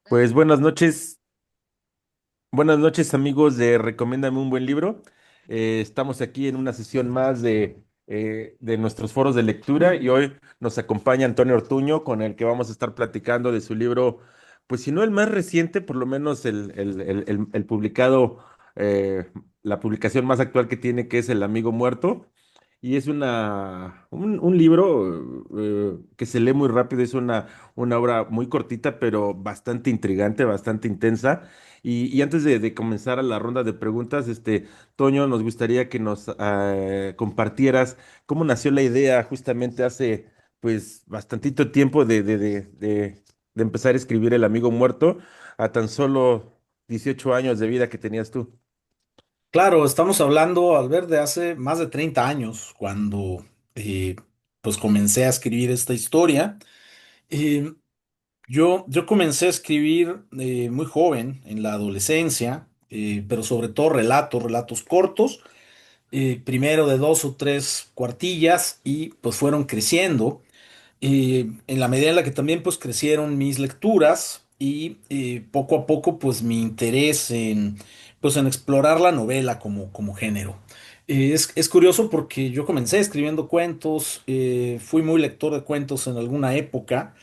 Pues buenas noches amigos de Recomiéndame un buen libro. Estamos aquí en una sesión más de nuestros foros de lectura y hoy nos acompaña Antonio Ortuño con el que vamos a estar platicando de su libro, pues si no el más reciente, por lo menos el publicado, eh, la publicación más actual que tiene, que es El Amigo Muerto. Y es un libro que se lee muy rápido, es una obra muy cortita, pero bastante intrigante, bastante intensa. Y antes de comenzar a la ronda de preguntas, Toño, nos gustaría que nos compartieras cómo nació la idea justamente hace pues bastantito tiempo de empezar a escribir El Amigo Muerto a tan solo 18 años de vida que tenías tú. Claro, estamos hablando, Albert, de hace más de 30 años, cuando eh, pues comencé a escribir esta historia. Eh, yo comencé a escribir muy joven, en la adolescencia, pero sobre todo relatos cortos, primero de dos o tres cuartillas y pues fueron creciendo. En la medida en la que también pues crecieron mis lecturas y poco a poco pues mi interés en explorar la novela como género. Es curioso porque yo comencé escribiendo cuentos, fui muy lector de cuentos en alguna época,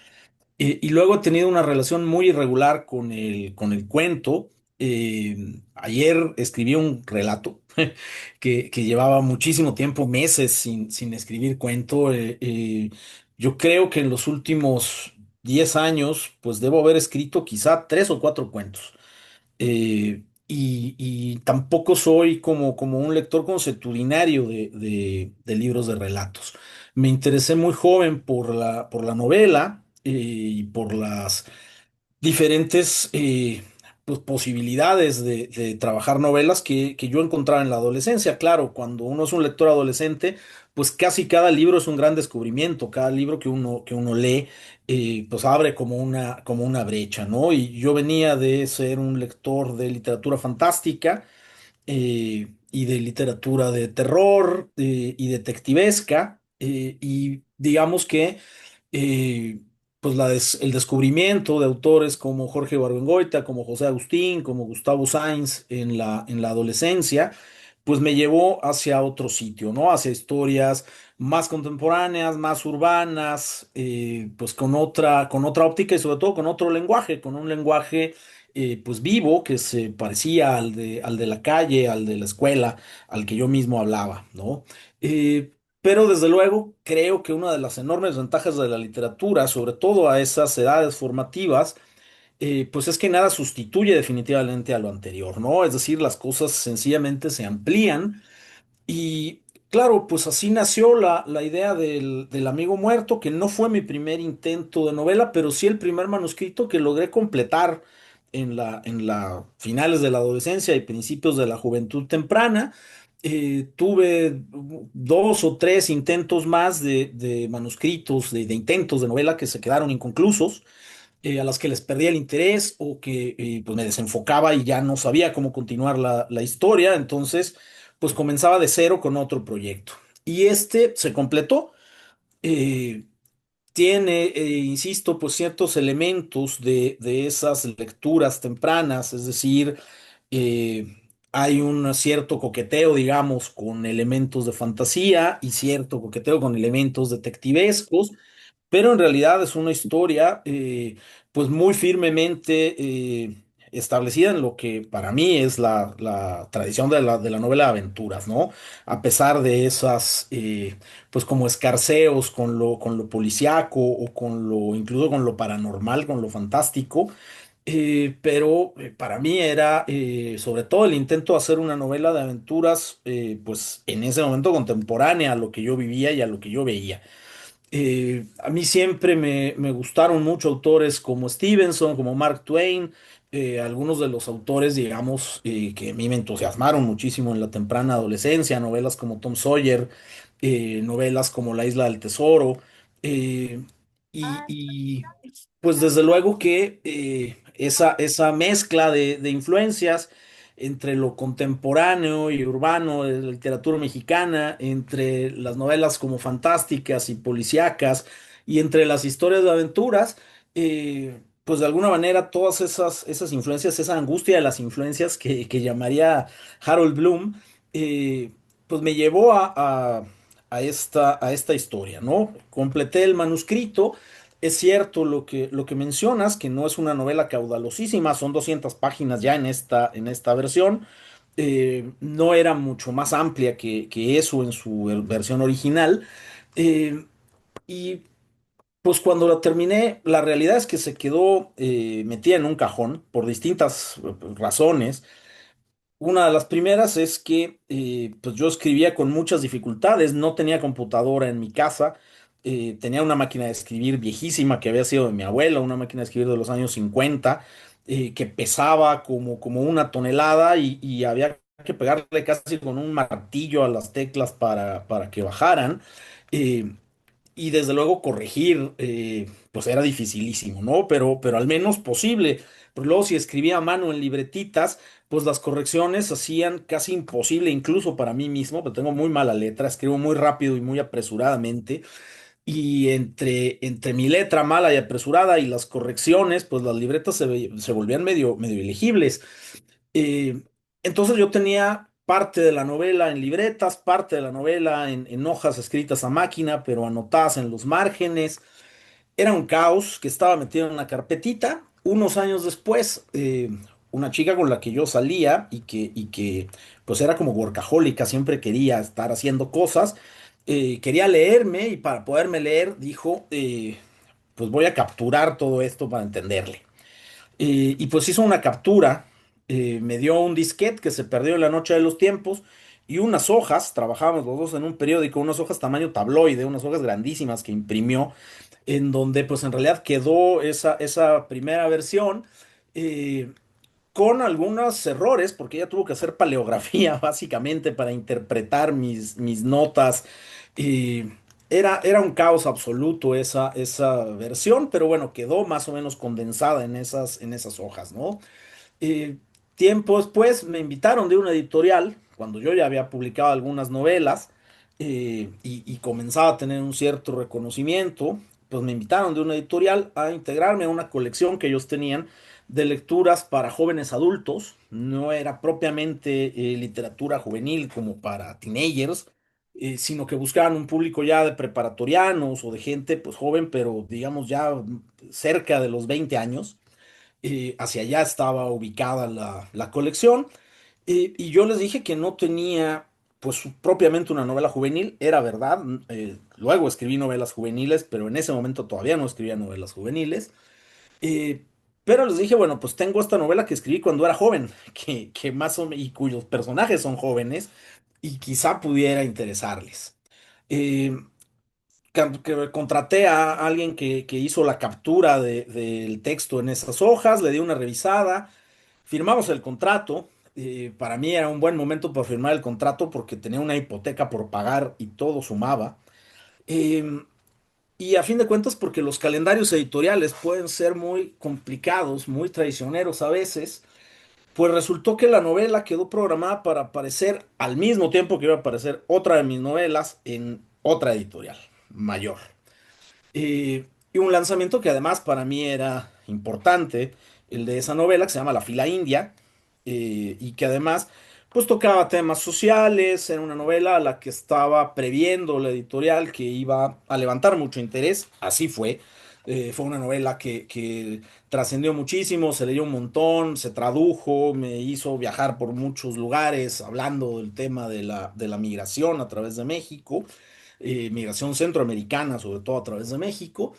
y luego he tenido una relación muy irregular con el cuento. Ayer escribí un relato que llevaba muchísimo tiempo, meses sin escribir cuento. Yo creo que en los últimos 10 años, pues debo haber escrito quizá tres o cuatro cuentos. Y tampoco soy como un lector consuetudinario de libros de relatos. Me interesé muy joven por la novela, y por las diferentes pues, posibilidades de trabajar novelas que yo encontraba en la adolescencia. Claro, cuando uno es un lector adolescente, pues casi cada libro es un gran descubrimiento. Cada libro que uno lee, pues abre como una brecha, ¿no? Y yo venía de ser un lector de literatura fantástica, y de literatura de terror, y detectivesca, y digamos que eh, pues el descubrimiento de autores como Jorge Ibargüengoitia, como José Agustín, como Gustavo Sainz en la adolescencia, pues me llevó hacia otro sitio, ¿no? Hacia historias más contemporáneas, más urbanas, pues con otra óptica y sobre todo con otro lenguaje, con un lenguaje pues vivo, que se parecía al de la calle, al de la escuela, al que yo mismo hablaba, ¿no? Pero desde luego creo que una de las enormes ventajas de la literatura, sobre todo a esas edades formativas, pues es que nada sustituye definitivamente a lo anterior, ¿no? Es decir, las cosas sencillamente se amplían. Y claro, pues así nació la idea del amigo muerto, que no fue mi primer intento de novela, pero sí el primer manuscrito que logré completar en la finales de la adolescencia y principios de la juventud temprana. Tuve dos o tres intentos más de manuscritos, de intentos de novela que se quedaron inconclusos, a las que les perdía el interés o que pues me desenfocaba y ya no sabía cómo continuar la historia. Entonces pues comenzaba de cero con otro proyecto. Y este se completó. eh, Tiene, insisto, pues ciertos elementos de esas lecturas tempranas, es decir, hay un cierto coqueteo, digamos, con elementos de fantasía y cierto coqueteo con elementos detectivescos, pero en realidad es una historia pues muy firmemente establecida en lo que para mí es la tradición de la novela de aventuras, ¿no? A pesar de esas pues como escarceos con lo policíaco o incluso con lo paranormal, con lo fantástico. Pero para mí era sobre todo el intento de hacer una novela de aventuras, pues en ese momento contemporánea a lo que yo vivía y a lo que yo veía. A mí siempre me gustaron mucho autores como Stevenson, como Mark Twain, algunos de los autores, digamos, que a mí me entusiasmaron muchísimo en la temprana adolescencia, novelas como Tom Sawyer, novelas como La Isla del Tesoro, eh, y, pues desde luego que esa mezcla de influencias entre lo contemporáneo y urbano de la literatura mexicana, entre las novelas como fantásticas y policíacas, y entre las historias de aventuras, pues de alguna manera todas esas influencias, esa angustia de las influencias que llamaría Harold Bloom, eh, pues me llevó a esta historia, ¿no? Completé el manuscrito. Es cierto lo que mencionas, que no es una novela caudalosísima, son 200 páginas ya en esta versión. No era mucho más amplia que eso en su versión original. Eh, y pues cuando la terminé, la realidad es que se quedó metida en un cajón por distintas razones. Una de las primeras es que pues yo escribía con muchas dificultades, no tenía computadora en mi casa, tenía una máquina de escribir viejísima que había sido de mi abuela, una máquina de escribir de los años 50, que pesaba como una tonelada y había que pegarle casi con un martillo a las teclas para que bajaran. Eh, y desde luego corregir, pues era dificilísimo, ¿no? Pero al menos posible. Pero luego si escribía a mano en libretitas, pues las correcciones hacían casi imposible, incluso para mí mismo, pero tengo muy mala letra, escribo muy rápido y muy apresuradamente. Y entre mi letra mala y apresurada y las correcciones, pues las libretas se volvían medio ilegibles. Eh, entonces yo tenía parte de la novela en libretas, parte de la novela en hojas escritas a máquina, pero anotadas en los márgenes. Era un caos que estaba metido en una carpetita. Unos años después, una chica con la que yo salía y que pues era como workahólica, siempre quería estar haciendo cosas, quería leerme y para poderme leer dijo, pues voy a capturar todo esto para entenderle. Y pues hizo una captura, me dio un disquete que se perdió en la noche de los tiempos y unas hojas, trabajábamos los dos en un periódico, unas hojas tamaño tabloide, unas hojas grandísimas que imprimió, en donde pues en realidad quedó esa primera versión. eh, con algunos errores, porque ella tuvo que hacer paleografía básicamente para interpretar mis notas. Y era un caos absoluto esa versión, pero bueno, quedó más o menos condensada en esas hojas, ¿no? Eh, Tiempo después me invitaron de una editorial, cuando yo ya había publicado algunas novelas y comenzaba a tener un cierto reconocimiento, pues me invitaron de una editorial a integrarme a una colección que ellos tenían de lecturas para jóvenes adultos. No era propiamente literatura juvenil como para teenagers, sino que buscaban un público ya de preparatorianos o de gente pues joven, pero digamos ya cerca de los 20 años. Hacia allá estaba ubicada la colección, y yo les dije que no tenía pues propiamente una novela juvenil, era verdad. Luego escribí novelas juveniles, pero en ese momento todavía no escribía novelas juveniles. Eh, pero les dije, bueno, pues tengo esta novela que escribí cuando era joven, que más o y cuyos personajes son jóvenes y quizá pudiera interesarles. Eh, que contraté a alguien que hizo la captura del texto en esas hojas, le di una revisada, firmamos el contrato. Para mí era un buen momento para firmar el contrato porque tenía una hipoteca por pagar y todo sumaba. Em, y a fin de cuentas, porque los calendarios editoriales pueden ser muy complicados, muy traicioneros a veces, pues resultó que la novela quedó programada para aparecer al mismo tiempo que iba a aparecer otra de mis novelas en otra editorial mayor. Y un lanzamiento que además para mí era importante, el de esa novela que se llama La fila india, y que además pues tocaba temas sociales, era una novela a la que estaba previendo la editorial que iba a levantar mucho interés, así fue. Fue una novela que trascendió muchísimo, se leyó un montón, se tradujo, me hizo viajar por muchos lugares hablando del tema de la migración a través de México, migración centroamericana, sobre todo a través de México.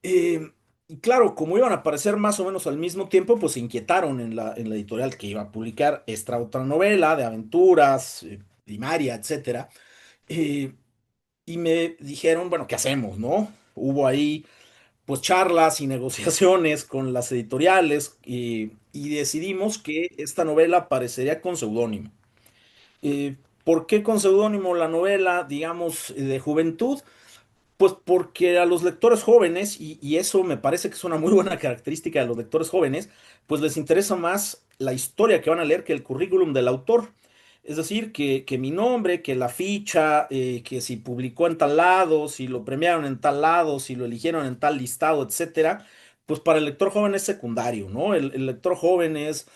Eh, y claro, como iban a aparecer más o menos al mismo tiempo, pues se inquietaron en la editorial que iba a publicar esta otra novela de aventuras, primaria, etcétera. Eh, y me dijeron, bueno, ¿qué hacemos, no? Hubo ahí pues charlas y negociaciones con las editoriales, y decidimos que esta novela aparecería con seudónimo. ¿Por qué con seudónimo la novela, digamos, de juventud? Pues porque a los lectores jóvenes, y eso me parece que es una muy buena característica de los lectores jóvenes, pues les interesa más la historia que van a leer que el currículum del autor. Es decir, que mi nombre, que la ficha, que si publicó en tal lado, si lo premiaron en tal lado, si lo eligieron en tal listado, etcétera, pues para el lector joven es secundario, ¿no? El lector joven es,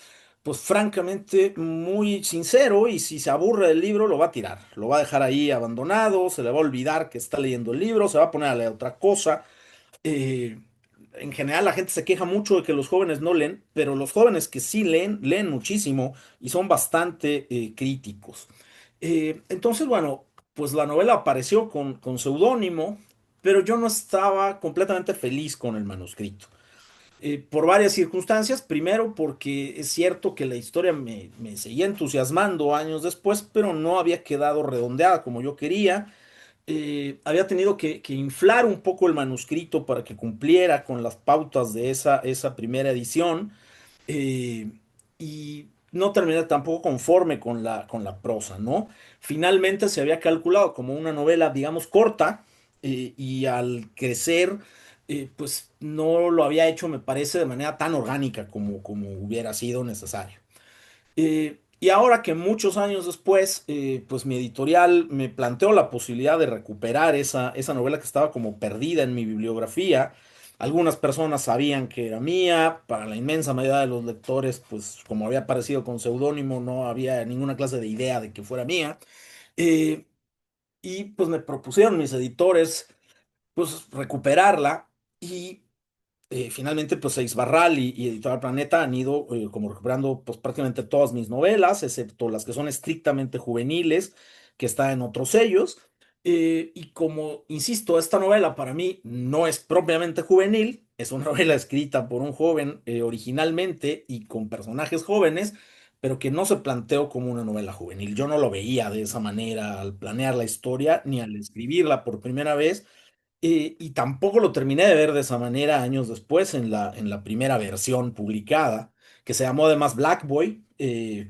pues francamente, muy sincero y si se aburre del libro lo va a tirar, lo va a dejar ahí abandonado, se le va a olvidar que está leyendo el libro, se va a poner a leer otra cosa. eh, en general la gente se queja mucho de que los jóvenes no leen, pero los jóvenes que sí leen, leen muchísimo y son bastante críticos. Entonces, bueno, pues la novela apareció con seudónimo, pero yo no estaba completamente feliz con el manuscrito. Por varias circunstancias. Primero, porque es cierto que la historia me seguía entusiasmando años después, pero no había quedado redondeada como yo quería. Había tenido que inflar un poco el manuscrito para que cumpliera con las pautas de esa primera edición. eh, y no terminé tampoco conforme con la prosa, ¿no? Finalmente se había calculado como una novela, digamos, corta, y al crecer, pues no lo había hecho, me parece, de manera tan orgánica como hubiera sido necesario. Y ahora que muchos años después, pues mi editorial me planteó la posibilidad de recuperar esa novela que estaba como perdida en mi bibliografía. Algunas personas sabían que era mía, para la inmensa mayoría de los lectores, pues como había aparecido con seudónimo, no había ninguna clase de idea de que fuera mía. Eh, y pues me propusieron mis editores, pues recuperarla. Y finalmente, pues Seis Barral y Editorial Planeta han ido como recuperando pues prácticamente todas mis novelas, excepto las que son estrictamente juveniles, que están en otros sellos. Y como, insisto, esta novela para mí no es propiamente juvenil, es una novela escrita por un joven originalmente y con personajes jóvenes, pero que no se planteó como una novela juvenil. Yo no lo veía de esa manera al planear la historia ni al escribirla por primera vez. Y tampoco lo terminé de ver de esa manera años después en la primera versión publicada, que se llamó además Black Boy,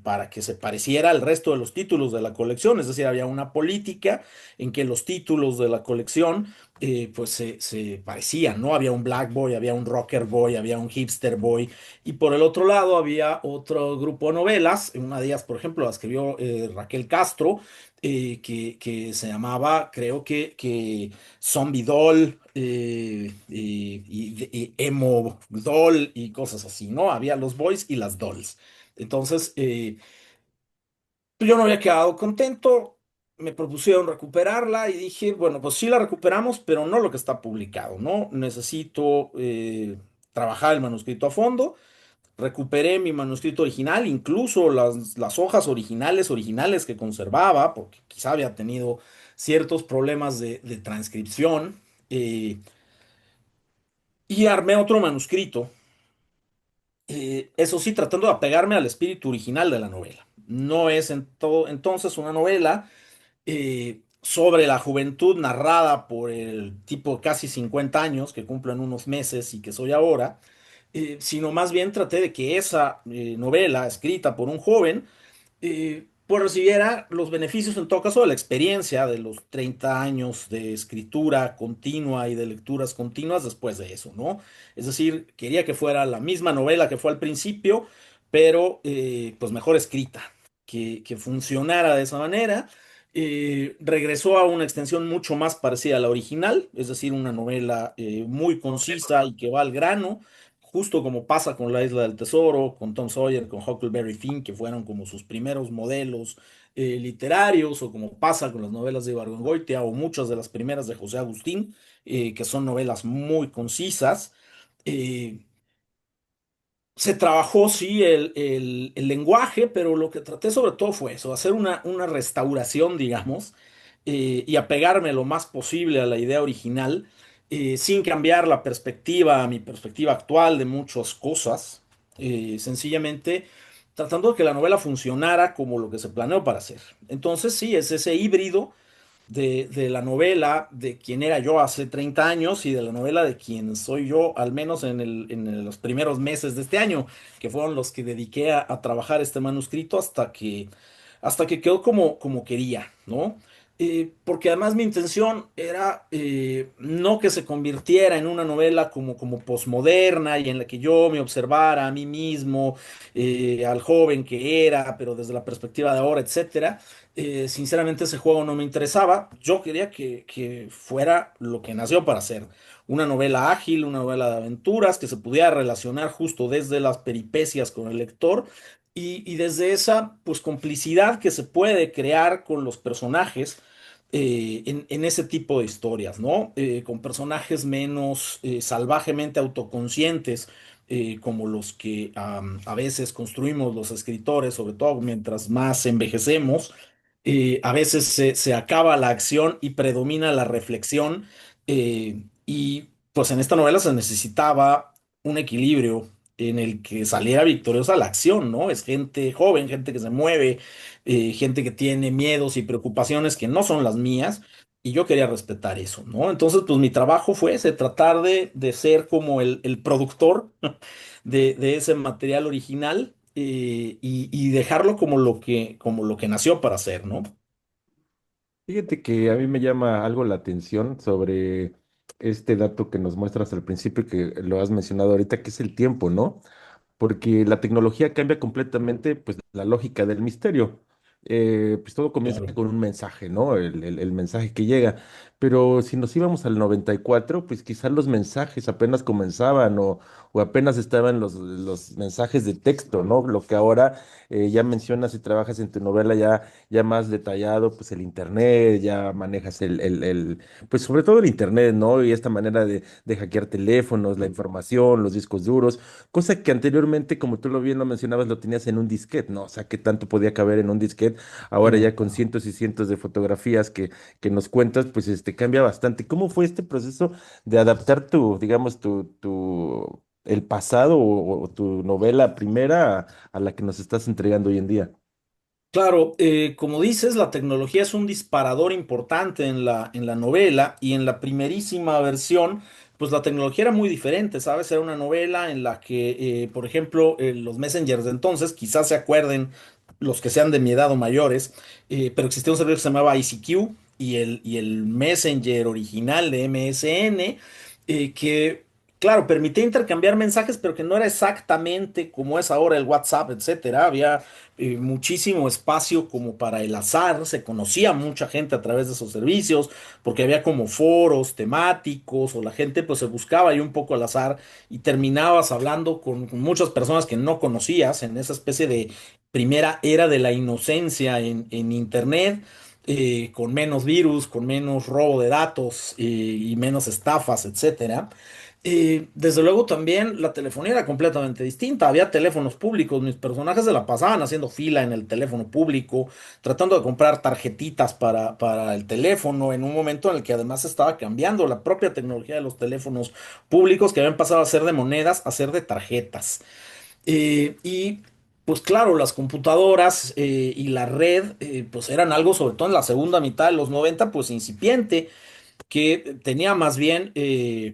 para que se pareciera al resto de los títulos de la colección. Es decir, había una política en que los títulos de la colección pues se parecían, ¿no? Había un Black Boy, había un Rocker Boy, había un Hipster Boy, y por el otro lado había otro grupo de novelas. Una de ellas, por ejemplo, la escribió Raquel Castro, que se llamaba, creo que Zombie Doll, y Emo Doll y cosas así, ¿no? Había los boys y las dolls. Entonces, yo no había quedado contento, me propusieron recuperarla y dije, bueno, pues sí la recuperamos, pero no lo que está publicado, ¿no? Necesito trabajar el manuscrito a fondo. Recuperé mi manuscrito original, incluso las hojas originales que conservaba, porque quizá había tenido ciertos problemas de transcripción. eh, y armé otro manuscrito, eso sí, tratando de apegarme al espíritu original de la novela. No es entonces una novela sobre la juventud narrada por el tipo de casi 50 años que cumplo en unos meses y que soy ahora, sino más bien traté de que esa novela escrita por un joven pues recibiera los beneficios en todo caso de la experiencia de los 30 años de escritura continua y de lecturas continuas después de eso, ¿no? Es decir, quería que fuera la misma novela que fue al principio, pero pues mejor escrita, que funcionara de esa manera. Regresó a una extensión mucho más parecida a la original, es decir, una novela muy concisa y que va al grano, justo como pasa con La Isla del Tesoro, con Tom Sawyer, con Huckleberry Finn, que fueron como sus primeros modelos literarios, o como pasa con las novelas de Ibargüengoitia o muchas de las primeras de José Agustín, que son novelas muy concisas. Eh, Se trabajó, sí, el lenguaje, pero lo que traté sobre todo fue eso, hacer una restauración, digamos, y apegarme lo más posible a la idea original, sin cambiar la perspectiva, mi perspectiva actual de muchas cosas, sencillamente tratando de que la novela funcionara como lo que se planeó para hacer. Entonces, sí, es ese híbrido de la novela de quien era yo hace 30 años y de la novela de quien soy yo, al menos los primeros meses de este año, que fueron los que dediqué a trabajar este manuscrito hasta que quedó como quería, ¿no? Porque además mi intención era no que se convirtiera en una novela como posmoderna y en la que yo me observara a mí mismo, al joven que era, pero desde la perspectiva de ahora, etcétera. Sinceramente ese juego no me interesaba. Yo quería que fuera lo que nació para ser. una novela ágil, una novela de aventuras que se pudiera relacionar justo desde las peripecias con el lector y desde esa pues complicidad que se puede crear con los personajes en ese tipo de historias, ¿no? Con personajes menos salvajemente autoconscientes, como los que a veces construimos los escritores, sobre todo mientras más envejecemos. A veces se acaba la acción y predomina la reflexión, y pues en esta novela se necesitaba un equilibrio en el que saliera victoriosa la acción, ¿no? Es gente joven, gente que se mueve, gente que tiene miedos y preocupaciones que no son las mías, y yo quería respetar eso, ¿no? Entonces, pues mi trabajo fue ese, tratar de ser como el productor de ese material original, y dejarlo como lo que nació para ser, ¿no? Fíjate que a mí me llama algo la atención sobre este dato que nos muestras al principio, que lo has mencionado ahorita, que es el tiempo, ¿no? Porque la tecnología cambia completamente pues, la lógica del misterio. Pues todo comienza Claro. con un mensaje, ¿no? El mensaje que llega. Pero si nos íbamos al 94 pues quizás los mensajes apenas comenzaban o apenas estaban los mensajes de texto, ¿no? Lo que ahora ya mencionas y trabajas en tu novela ya más detallado, pues el internet, ya manejas pues sobre todo el internet, ¿no? Y esta manera de hackear teléfonos, la información, los discos duros. Cosa que anteriormente, como tú lo bien lo mencionabas, lo tenías en un disquete, ¿no? O sea, qué tanto podía caber en un disquete. Ahora ya con cientos y cientos de fotografías que nos cuentas, pues cambia bastante. ¿Cómo fue este proceso de adaptar digamos, el pasado o tu novela primera a la que nos estás entregando hoy en día? Claro, como dices, la tecnología es un disparador importante en la novela, y en la primerísima versión, pues la tecnología era muy diferente, ¿sabes? Era una novela en la que, por ejemplo, los messengers de entonces, quizás se acuerden los que sean de mi edad o mayores, pero existía un servicio que se llamaba ICQ, y el messenger original de MSN, que, claro, permitía intercambiar mensajes, pero que no era exactamente como es ahora el WhatsApp, etcétera. Había muchísimo espacio como para el azar, se conocía mucha gente a través de esos servicios, porque había como foros temáticos, o la gente pues se buscaba ahí un poco al azar, y terminabas hablando con muchas personas que no conocías en esa especie de primera era de la inocencia en Internet. Con menos virus, con menos robo de datos, y menos estafas, etcétera. Desde luego también la telefonía era completamente distinta. Había teléfonos públicos. Mis personajes se la pasaban haciendo fila en el teléfono público, tratando de comprar tarjetitas para el teléfono, en un momento en el que además estaba cambiando la propia tecnología de los teléfonos públicos, que habían pasado a ser de monedas a ser de tarjetas. Y pues claro, las computadoras, y la red, pues eran algo, sobre todo en la segunda mitad de los 90 pues incipiente, que tenía más bien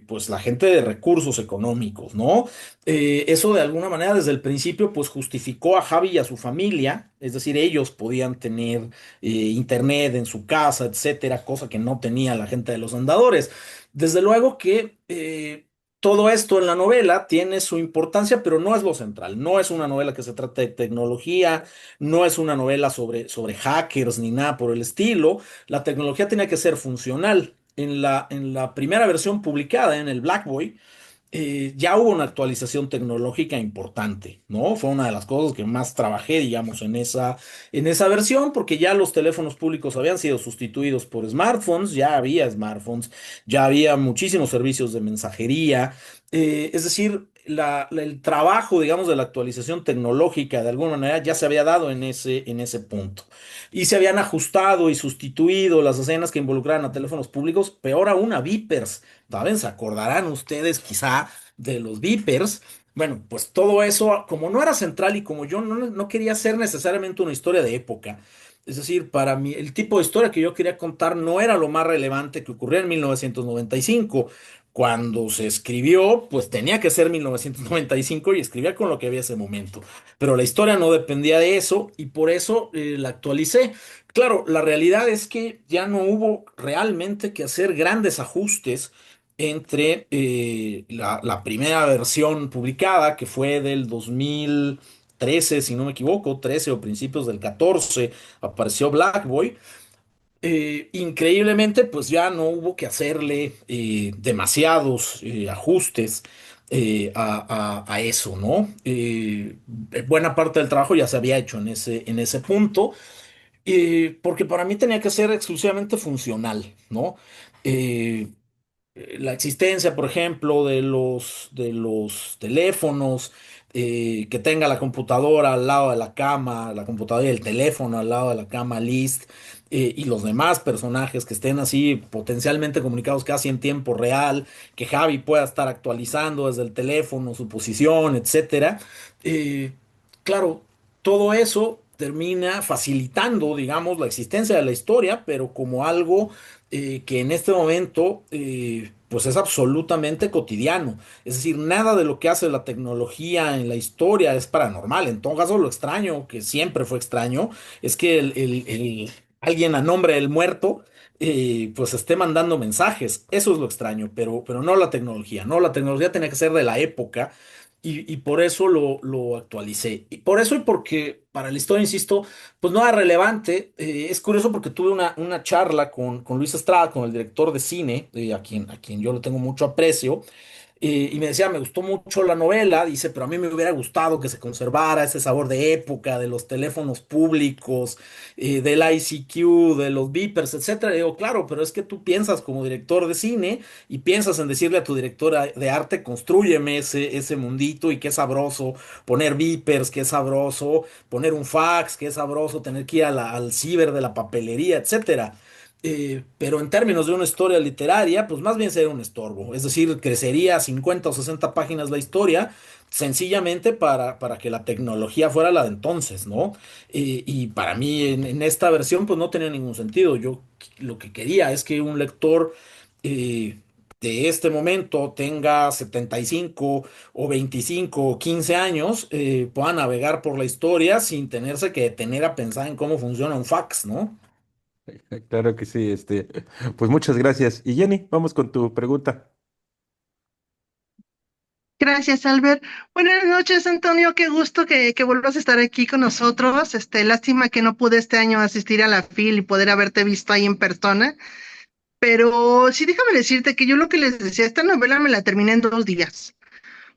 pues la gente de recursos económicos, ¿no? Eso de alguna manera desde el principio pues justificó a Javi y a su familia, es decir, ellos podían tener internet en su casa, etcétera, cosa que no tenía la gente de los andadores. Desde luego que todo esto en la novela tiene su importancia, pero no es lo central. No es una novela que se trate de tecnología, no es una novela sobre hackers ni nada por el estilo. La tecnología tiene que ser funcional. En la primera versión publicada en el Black Boy, ya hubo una actualización tecnológica importante, ¿no? Fue una de las cosas que más trabajé, digamos, en esa versión, porque ya los teléfonos públicos habían sido sustituidos por smartphones, ya había smartphones, ya había muchísimos servicios de mensajería, es decir, el trabajo, digamos, de la actualización tecnológica, de alguna manera, ya se había dado en ese punto. Y se habían ajustado y sustituido las escenas que involucraban a teléfonos públicos, peor aún a beepers. ¿Saben? Se acordarán ustedes quizá de los Vipers. Bueno, pues todo eso, como no era central y como yo no quería hacer necesariamente una historia de época, es decir, para mí el tipo de historia que yo quería contar no era lo más relevante que ocurría en 1995. Cuando se escribió, pues tenía que ser 1995 y escribía con lo que había ese momento. Pero la historia no dependía de eso, y por eso la actualicé. Claro, la realidad es que ya no hubo realmente que hacer grandes ajustes entre la primera versión publicada, que fue del 2013 si no me equivoco, 13 o principios del 14 apareció Black Boy, Increíblemente, pues ya no hubo que hacerle demasiados ajustes a eso, ¿no? Buena parte del trabajo ya se había hecho en ese punto, porque para mí tenía que ser exclusivamente funcional, ¿no? Eh, la existencia, por ejemplo, de los teléfonos, que tenga la computadora al lado de la cama, la computadora y el teléfono al lado de la cama, list, y los demás personajes que estén así potencialmente comunicados casi en tiempo real, que Javi pueda estar actualizando desde el teléfono su posición, etcétera. Eh, claro, todo eso termina facilitando, digamos, la existencia de la historia, pero como algo que en este momento pues es absolutamente cotidiano. Es decir, nada de lo que hace la tecnología en la historia es paranormal. En todo caso, lo extraño, que siempre fue extraño, es que alguien a nombre del muerto pues esté mandando mensajes. Eso es lo extraño, pero no la tecnología. No, la tecnología tenía que ser de la época. Y por eso lo actualicé. Y por eso y porque para la historia, insisto, pues no era relevante. Es curioso porque tuve una charla con Luis Estrada, con el director de cine, a quien yo le tengo mucho aprecio, y me decía, me gustó mucho la novela, dice, pero a mí me hubiera gustado que se conservara ese sabor de época, de los teléfonos públicos, del ICQ, de los beepers, etcétera. Y digo, claro, pero es que tú piensas como director de cine y piensas en decirle a tu directora de arte, constrúyeme ese mundito y qué sabroso poner beepers, qué sabroso poner un fax, qué sabroso tener que ir a al ciber de la papelería, etcétera. Pero en términos de una historia literaria, pues más bien sería un estorbo. Es decir, crecería a 50 o 60 páginas la historia, sencillamente para que la tecnología fuera la de entonces, ¿no? Y para mí en esta versión, pues no tenía ningún sentido. Yo lo que quería es que un lector de este momento tenga 75 o 25 o 15 años, pueda navegar por la historia sin tenerse que detener a pensar en cómo funciona un fax, ¿no? Claro que sí, pues muchas gracias. Y Jenny, vamos con tu pregunta. Gracias, Albert. Buenas noches, Antonio. Qué gusto que vuelvas a estar aquí con nosotros. Lástima que no pude este año asistir a la FIL y poder haberte visto ahí en persona. Pero sí, déjame decirte que yo lo que les decía, esta novela me la terminé en 2 días.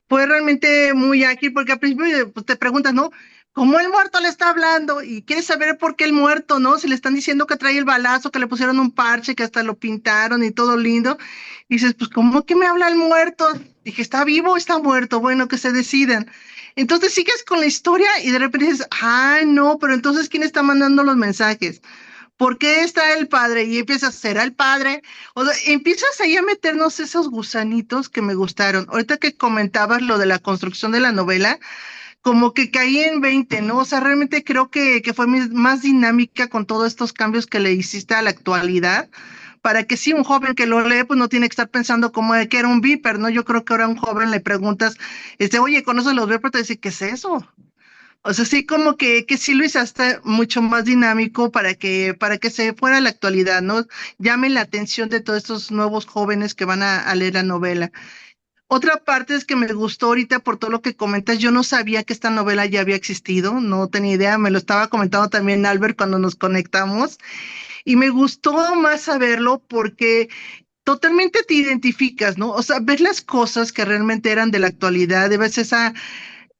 Fue realmente muy ágil porque al principio pues, te preguntas, ¿no? ¿Cómo el muerto le está hablando? Y quieres saber por qué el muerto, ¿no? Si le están diciendo que trae el balazo, que le pusieron un parche, que hasta lo pintaron y todo lindo. Y dices, pues, ¿cómo que me habla el muerto? Dije, ¿está vivo o está muerto? Bueno, que se decidan. Entonces sigues con la historia y de repente dices, ay, no, pero entonces, ¿quién está mandando los mensajes? ¿Por qué está el padre? Y empiezas, ¿será el padre? O sea, empiezas ahí a meternos esos gusanitos que me gustaron. Ahorita que comentabas lo de la construcción de la novela, como que caí en 20, ¿no? O sea, realmente creo que fue más dinámica con todos estos cambios que le hiciste a la actualidad, para que sí, un joven que lo lee, pues no tiene que estar pensando como de que era un viper, ¿no? Yo creo que ahora a un joven le preguntas, oye, ¿conoces los vipers? Te dice, ¿qué es eso? O sea, sí, como que sí lo hiciste mucho más dinámico para que se fuera a la actualidad, ¿no? Llame la atención de todos estos nuevos jóvenes que van a leer la novela. Otra parte es que me gustó ahorita por todo lo que comentas. Yo no sabía que esta novela ya había existido, no tenía idea. Me lo estaba comentando también Albert cuando nos conectamos. Y me gustó más saberlo porque totalmente te identificas, ¿no? O sea, ves las cosas que realmente eran de la actualidad, ves esa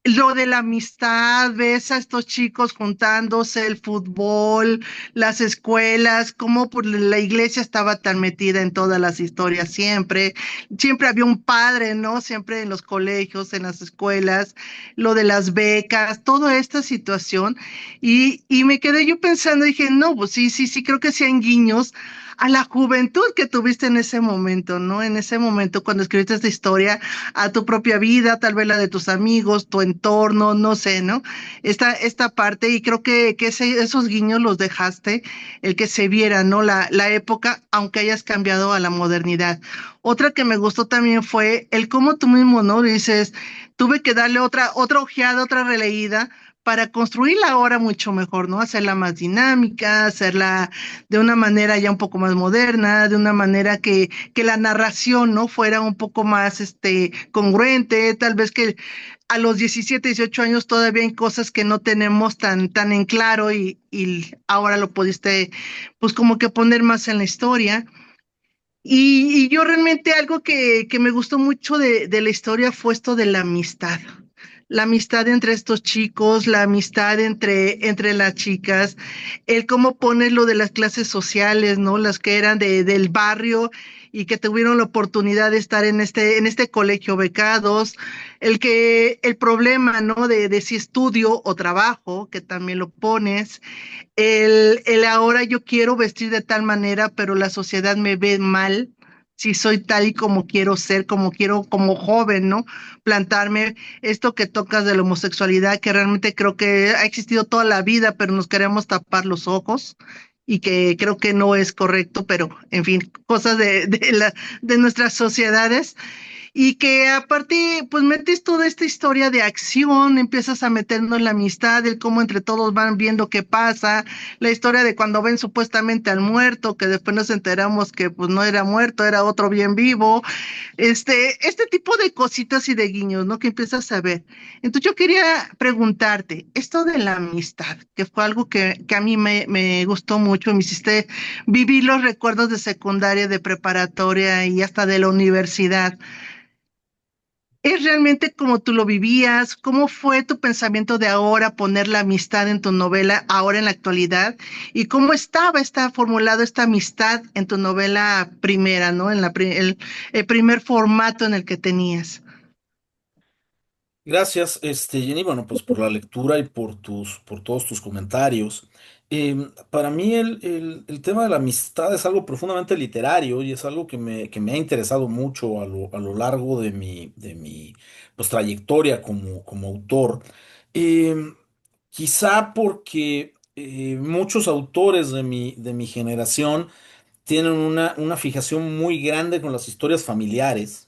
lo de la amistad, ves a estos chicos juntándose, el fútbol, las escuelas, cómo por la iglesia estaba tan metida en todas las historias siempre. Siempre había un padre, ¿no? Siempre en los colegios, en las escuelas, lo de las becas, toda esta situación. Y me quedé yo pensando, dije, no, pues sí, sí, sí, creo que sean guiños a la juventud que tuviste en ese momento, ¿no? En ese momento cuando escribiste esta historia, a tu propia vida, tal vez la de tus amigos, tu entorno, no sé, ¿no? Esta parte, y creo que esos guiños los dejaste, el que se viera, ¿no? La época, aunque hayas cambiado a la modernidad. Otra que me gustó también fue el cómo tú mismo, ¿no? Dices, tuve que darle otra ojeada, otra releída, para construirla ahora mucho mejor, ¿no? Hacerla más dinámica, hacerla de una manera ya un poco más moderna, de una manera que la narración, ¿no? Fuera un poco más, congruente, tal vez que a los 17, 18 años todavía hay cosas que no tenemos tan en claro y ahora lo pudiste, pues como que poner más en la historia. Y yo realmente algo que me gustó mucho de la historia fue esto de la amistad entre estos chicos, la amistad entre las chicas, el cómo pones lo de las clases sociales, ¿no? Las que eran del barrio y que tuvieron la oportunidad de estar en este colegio becados, el problema, ¿no? De si estudio o trabajo, que también lo pones, el ahora yo quiero vestir de tal manera, pero la sociedad me ve mal si soy tal y como quiero ser, como quiero, como joven, ¿no? Plantarme esto que tocas de la homosexualidad, que realmente creo que ha existido toda la vida, pero nos queremos tapar los ojos y que creo que no es correcto, pero en fin, cosas de nuestras sociedades y que aparte, pues metes toda esta historia de acción, empiezas a meternos la amistad, el cómo entre todos van viendo qué pasa, la historia de cuando ven supuestamente al muerto, que después nos enteramos que pues no era muerto, era otro bien vivo, este tipo de cositas y de guiños, ¿no? Que empiezas a ver. Entonces yo quería preguntarte, esto de la amistad, que fue algo que a mí me gustó mucho, me hiciste vivir los recuerdos de secundaria, de preparatoria y hasta de la universidad. ¿Es realmente como tú lo vivías? ¿Cómo fue tu pensamiento de ahora poner la amistad en tu novela, ahora en la actualidad? ¿Y cómo está formulado esta amistad en tu novela primera, ¿no? En el primer formato en el que tenías. Gracias, Jenny, bueno, pues por la lectura y por todos tus comentarios. Para mí el tema de la amistad es algo profundamente literario y es algo que me ha interesado mucho a lo largo de mi pues, trayectoria como autor. Em, Quizá porque muchos autores de mi generación tienen una fijación muy grande con las historias familiares.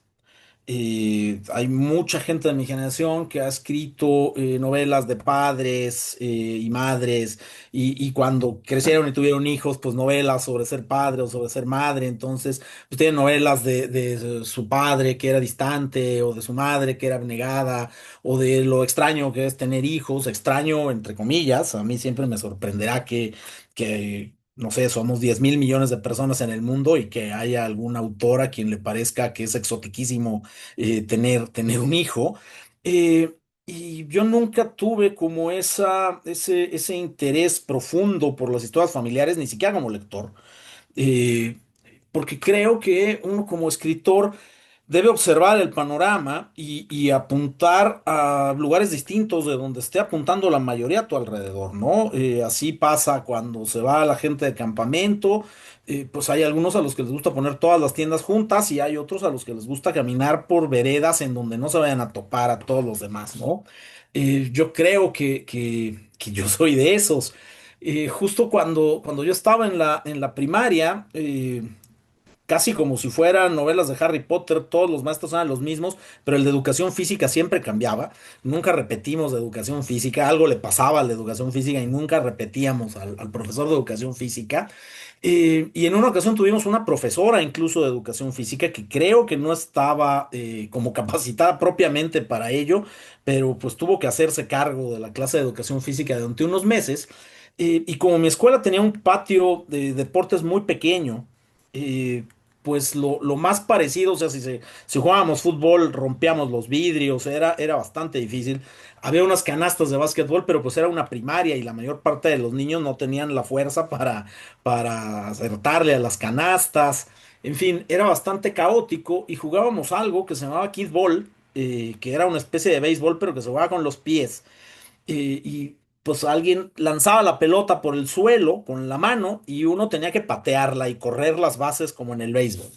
Hay mucha gente de mi generación que ha escrito novelas de padres y madres y cuando crecieron y tuvieron hijos, pues novelas sobre ser padre o sobre ser madre. Entonces, pues tienen novelas de su padre que era distante o de su madre que era abnegada o de lo extraño que es tener hijos, extraño entre comillas. A mí siempre me sorprenderá que no sé, somos 10.000 millones de personas en el mundo y que haya algún autor a quien le parezca que es exotiquísimo tener un hijo. Eh, y yo nunca tuve como ese interés profundo por las historias familiares, ni siquiera como lector, eh, porque creo que uno como escritor debe observar el panorama y apuntar a lugares distintos de donde esté apuntando la mayoría a tu alrededor, ¿no? Así pasa cuando se va la gente de campamento, pues hay algunos a los que les gusta poner todas las tiendas juntas y hay otros a los que les gusta caminar por veredas en donde no se vayan a topar a todos los demás, ¿no? Yo creo que yo soy de esos. Justo cuando yo estaba en la primaria, casi como si fueran novelas de Harry Potter, todos los maestros eran los mismos, pero el de educación física siempre cambiaba. Nunca repetimos de educación física, algo le pasaba al de educación física y nunca repetíamos al profesor de educación física. Y en una ocasión tuvimos una profesora incluso de educación física que creo que no estaba como capacitada propiamente para ello, pero pues tuvo que hacerse cargo de la clase de educación física durante unos meses. Y como mi escuela tenía un patio de deportes muy pequeño, eh, pues lo más parecido, o sea, si jugábamos fútbol, rompíamos los vidrios, era bastante difícil. Había unas canastas de básquetbol, pero pues era una primaria y la mayor parte de los niños no tenían la fuerza para acertarle a las canastas. En fin, era bastante caótico y jugábamos algo que se llamaba kickball, que era una especie de béisbol, pero que se jugaba con los pies. Y pues alguien lanzaba la pelota por el suelo con la mano y uno tenía que patearla y correr las bases como en el béisbol.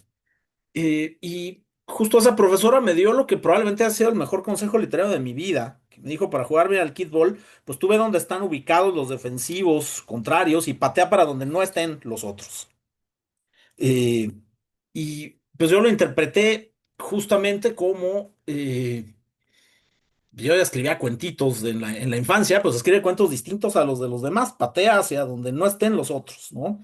Y justo esa profesora me dio lo que probablemente ha sido el mejor consejo literario de mi vida. Que me dijo, para jugar bien al kickball, pues tú ve dónde están ubicados los defensivos contrarios y patea para donde no estén los otros. Eh, y pues yo lo interpreté justamente como yo ya escribía cuentitos en la infancia, pues escribe cuentos distintos a los de los demás, patea hacia donde no estén los otros, ¿no?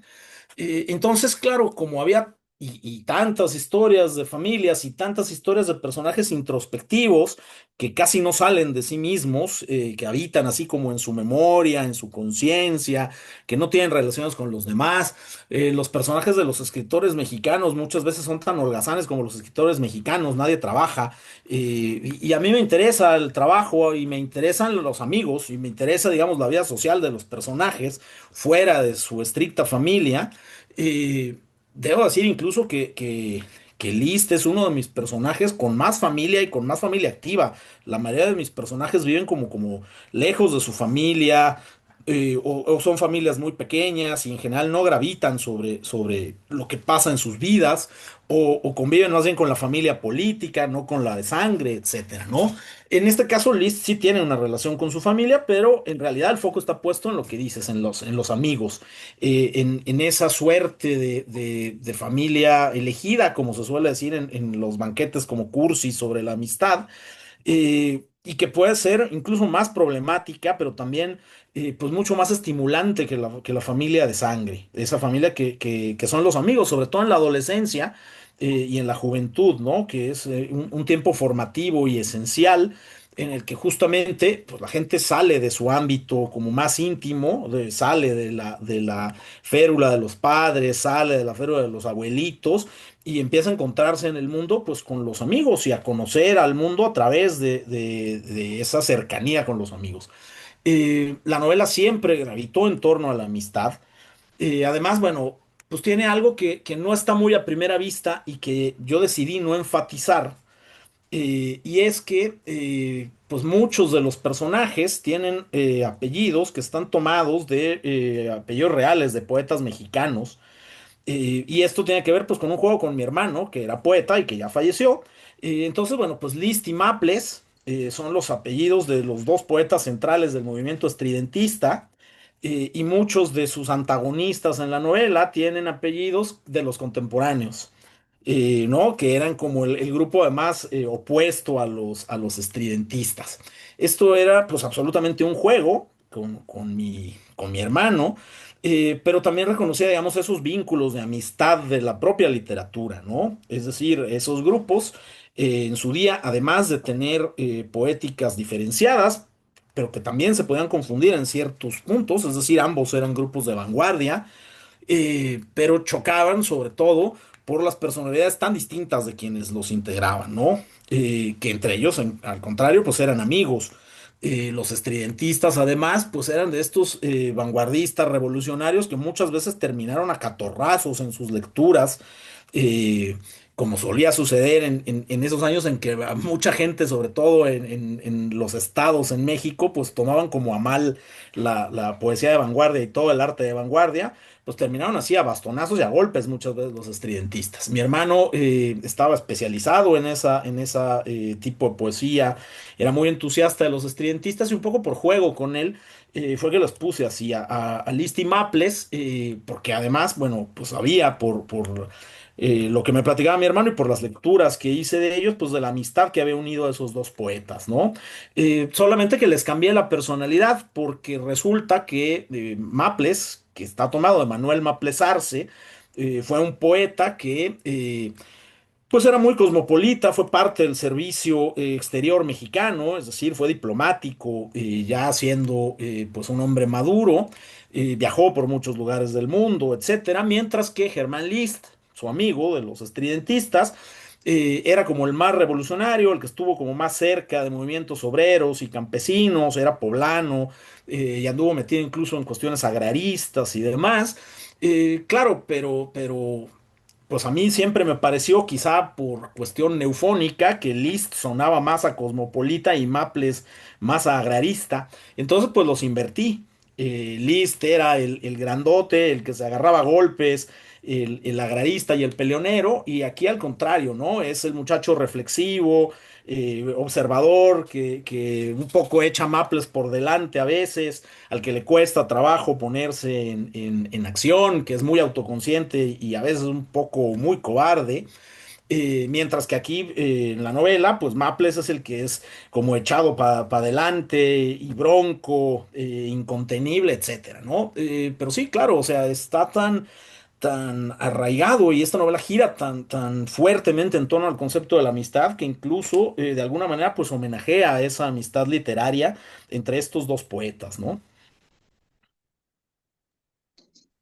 Entonces, claro, como había y tantas historias de familias y tantas historias de personajes introspectivos que casi no salen de sí mismos, que habitan así como en su memoria, en su conciencia, que no tienen relaciones con los demás. Los personajes de los escritores mexicanos muchas veces son tan holgazanes como los escritores mexicanos, nadie trabaja. Y a mí me interesa el trabajo y me interesan los amigos y me interesa, digamos, la vida social de los personajes fuera de su estricta familia. Eh, Debo decir incluso que List es uno de mis personajes con más familia y con más familia activa. La mayoría de mis personajes viven como lejos de su familia, o son familias muy pequeñas y en general no gravitan sobre lo que pasa en sus vidas, o conviven más bien con la familia política, no con la de sangre, etcétera, ¿no? En este caso, List sí tiene una relación con su familia, pero en realidad el foco está puesto en lo que dices, en los amigos, en esa suerte de familia elegida, como se suele decir en los banquetes como cursi sobre la amistad, y que puede ser incluso más problemática, pero también pues mucho más estimulante que la familia de sangre, esa familia que son los amigos, sobre todo en la adolescencia y en la juventud, ¿no? Que es un tiempo formativo y esencial en el que justamente pues, la gente sale de su ámbito como más íntimo, sale de la férula de los padres, sale de la férula de los abuelitos y empieza a encontrarse en el mundo pues con los amigos y a conocer al mundo a través de esa cercanía con los amigos. La novela siempre gravitó en torno a la amistad. Además, bueno, pues tiene algo que no está muy a primera vista y que yo decidí no enfatizar, y es que pues muchos de los personajes tienen apellidos que están tomados de apellidos reales de poetas mexicanos. Y esto tiene que ver pues con un juego con mi hermano, que era poeta y que ya falleció. Entonces, bueno, pues List y Maples son los apellidos de los dos poetas centrales del movimiento estridentista. Y muchos de sus antagonistas en la novela tienen apellidos de los contemporáneos, ¿no? Que eran como el grupo además opuesto a los estridentistas. Esto era pues absolutamente un juego con mi hermano, pero también reconocía, digamos, esos vínculos de amistad de la propia literatura, ¿no? Es decir, esos grupos en su día, además de tener poéticas diferenciadas, pero que también se podían confundir en ciertos puntos, es decir, ambos eran grupos de vanguardia, pero chocaban sobre todo por las personalidades tan distintas de quienes los integraban, ¿no? Que entre ellos, al contrario, pues eran amigos. Los estridentistas, además, pues eran de estos vanguardistas revolucionarios que muchas veces terminaron a catorrazos en sus lecturas, eh, como solía suceder en esos años en que a mucha gente, sobre todo en los estados en México, pues tomaban como a mal la poesía de vanguardia y todo el arte de vanguardia, pues terminaron así a bastonazos y a golpes muchas veces los estridentistas. Mi hermano estaba especializado en esa tipo de poesía, era muy entusiasta de los estridentistas y un poco por juego con él. Fue que los puse así a List y Maples, porque además, bueno, pues había por lo que me platicaba mi hermano y por las lecturas que hice de ellos, pues de la amistad que había unido a esos dos poetas, ¿no? Solamente que les cambié la personalidad porque resulta que Maples, que está tomado de Manuel Maples Arce, fue un poeta que pues era muy cosmopolita, fue parte del servicio exterior mexicano, es decir, fue diplomático, ya siendo pues un hombre maduro, viajó por muchos lugares del mundo, etcétera, mientras que Germán List, su amigo de los estridentistas, era como el más revolucionario, el que estuvo como más cerca de movimientos obreros y campesinos, era poblano, y anduvo metido incluso en cuestiones agraristas y demás. Claro, pero pues a mí siempre me pareció, quizá por cuestión neufónica, que Liszt sonaba más a cosmopolita y Maples más a agrarista. Entonces, pues los invertí. Liszt era el grandote, el que se agarraba a golpes, el agrarista y el peleonero, y aquí al contrario, ¿no? Es el muchacho reflexivo, observador, que un poco echa Maples por delante a veces, al que le cuesta trabajo ponerse en acción, que es muy autoconsciente y a veces un poco muy cobarde. Mientras que aquí en la novela, pues Maples es el que es como echado para adelante y bronco, incontenible, etcétera, ¿no? Pero sí, claro, o sea, está tan arraigado y esta novela gira tan fuertemente en torno al concepto de la amistad que incluso de alguna manera pues homenajea a esa amistad literaria entre estos dos poetas, ¿no?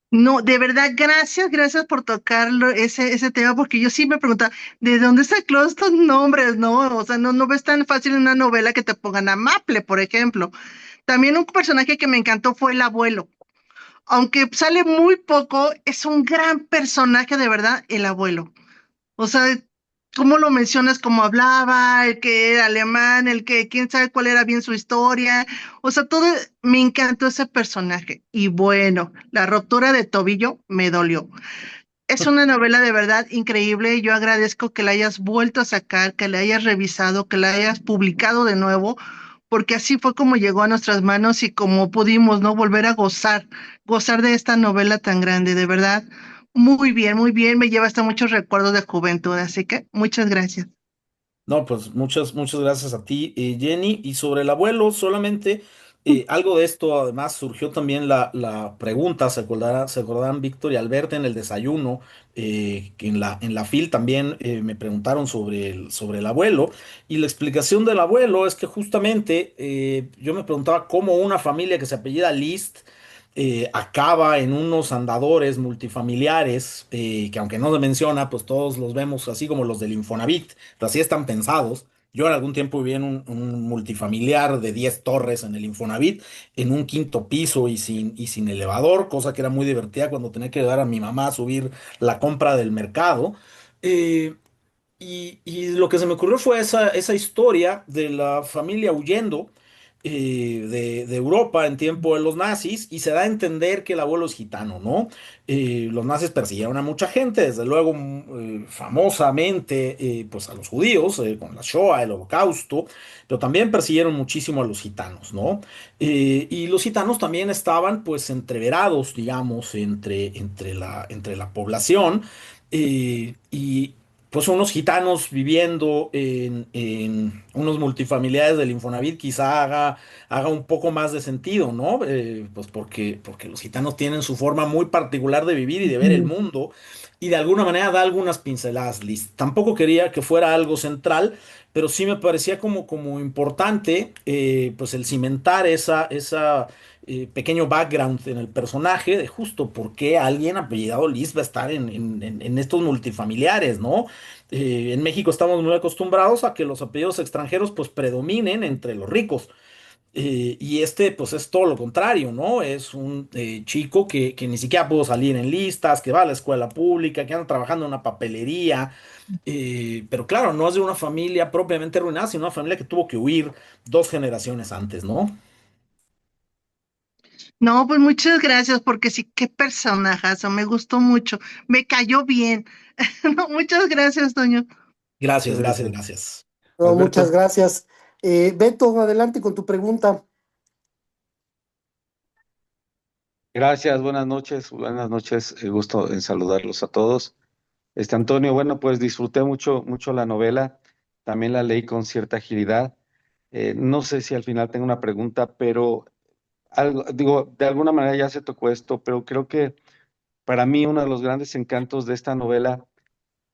No, de verdad, gracias, gracias por tocarlo, ese tema, porque yo sí me preguntaba, ¿de dónde sacó estos nombres, no? O sea, no ves tan fácil en una novela que te pongan a Maple, por ejemplo. También un personaje que me encantó fue el abuelo. Aunque sale muy poco, es un gran personaje, de verdad, el abuelo. O sea, ¿cómo lo mencionas? ¿Cómo hablaba? El que era alemán, el que quién sabe cuál era bien su historia. O sea, todo, me encantó ese personaje. Y bueno, la ruptura de tobillo me dolió. Es una novela de verdad increíble. Yo agradezco que la hayas vuelto a sacar, que la hayas revisado, que la hayas publicado de nuevo, porque así fue como llegó a nuestras manos y como pudimos, ¿no? Volver a gozar de esta novela tan grande, de verdad. Muy bien, me lleva hasta muchos recuerdos de juventud, así que muchas gracias. No, pues muchas gracias a ti, Jenny. Y sobre el abuelo, solamente algo de esto, además, surgió también la pregunta, se acordarán Víctor y Alberto en el desayuno, que en la FIL también me preguntaron sobre el abuelo. Y la explicación del abuelo es que justamente yo me preguntaba cómo una familia que se apellida List acaba en unos andadores multifamiliares, que aunque no se menciona, pues todos los vemos así como los del Infonavit, pero así están pensados. Yo en algún tiempo viví en un multifamiliar de 10 torres en el Infonavit, en un quinto piso y sin elevador, cosa que era muy divertida cuando tenía que ayudar a mi mamá a subir la compra del mercado. Eh, y lo que se me ocurrió fue esa historia de la familia huyendo de Europa en tiempo de los nazis y se da a entender que el abuelo es gitano, ¿no? Los nazis persiguieron a mucha gente, desde luego famosamente pues a los judíos con la Shoah, el Holocausto, pero también persiguieron muchísimo a los gitanos, ¿no? Y los gitanos también estaban pues entreverados, digamos, entre la población. Y pues unos gitanos viviendo en unos multifamiliares del Infonavit quizá haga un poco más de sentido, ¿no? Pues porque los gitanos tienen su forma muy particular de vivir y de ver el Ujú. mundo y de alguna manera da algunas pinceladas, Liz. Tampoco quería que fuera algo central, pero sí me parecía como importante pues el cimentar esa pequeño background en el personaje de justo por qué alguien apellidado Liz va a estar en estos multifamiliares, ¿no? En México estamos muy acostumbrados a que los apellidos extranjeros pues predominen entre los ricos. Y este pues es todo lo contrario, ¿no? Es un chico que ni siquiera pudo salir en listas, que va a la escuela pública, que anda trabajando en una papelería. Pero claro, no es de una familia propiamente arruinada, sino una familia que tuvo que huir 2 generaciones antes, ¿no? No, pues muchas gracias, porque sí, qué personajazo, me gustó mucho, me cayó bien. No, muchas gracias, Toño. Gracias, Muchas gracias, gracias. gracias. No, muchas Alberto. gracias. Beto, adelante con tu pregunta. Gracias, buenas noches, gusto en saludarlos a todos. Antonio, bueno, pues disfruté mucho la novela, también la leí con cierta agilidad. No sé si al final tengo una pregunta, pero digo, de alguna manera ya se tocó esto, pero creo que para mí uno de los grandes encantos de esta novela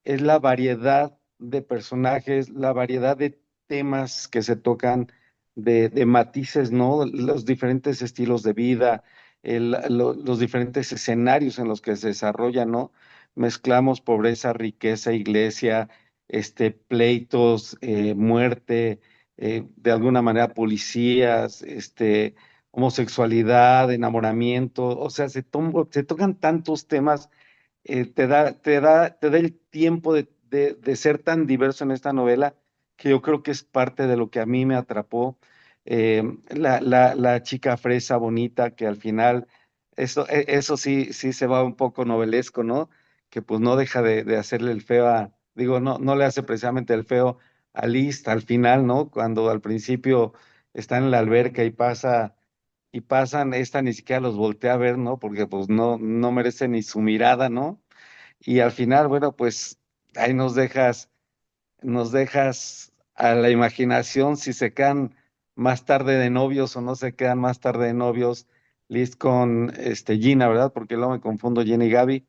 es la variedad de personajes, la variedad de temas que se tocan, de matices, ¿no? Los diferentes estilos de vida, los diferentes escenarios en los que se desarrolla, ¿no? Mezclamos pobreza, riqueza, iglesia, pleitos, muerte, de alguna manera policías, homosexualidad, enamoramiento, o sea, se tocan tantos temas te da el tiempo de ser tan diverso en esta novela que yo creo que es parte de lo que a mí me atrapó. La chica fresa bonita que al final, eso sí se va un poco novelesco, ¿no? Que pues no deja de hacerle el feo digo, no le hace precisamente el feo a Liz al final, ¿no? Cuando al principio está en la alberca y pasan, esta ni siquiera los voltea a ver, ¿no? Porque pues no merece ni su mirada, ¿no? Y al final, bueno, pues ahí nos dejas a la imaginación si se quedan más tarde de novios o no se quedan más tarde de novios, Liz con Gina, ¿verdad? Porque luego me confundo Gina y Gaby.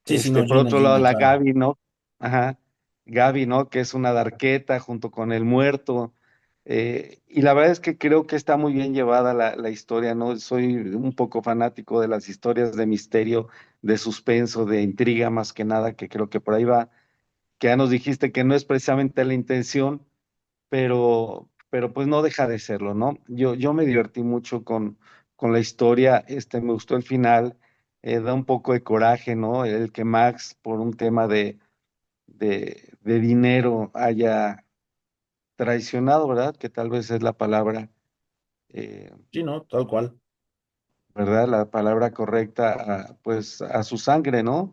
Sí, sí, no, Por Gina, otro lado, Gina, la claro. Gaby, ¿no? Ajá, Gaby, ¿no? Que es una darqueta junto con el muerto. Y la verdad es que creo que está muy bien llevada la historia, ¿no? Soy un poco fanático de las historias de misterio, de suspenso, de intriga más que nada, que creo que por ahí va, que ya nos dijiste que no es precisamente la intención, pero pues no deja de serlo, ¿no? Yo me divertí mucho con la historia, me gustó el final, da un poco de coraje, ¿no? El que Max, por un tema de dinero, haya traicionado, ¿verdad? Que tal vez es la palabra, eh, Sí, no, tal cual. ¿verdad? La palabra correcta, pues a su sangre, ¿no?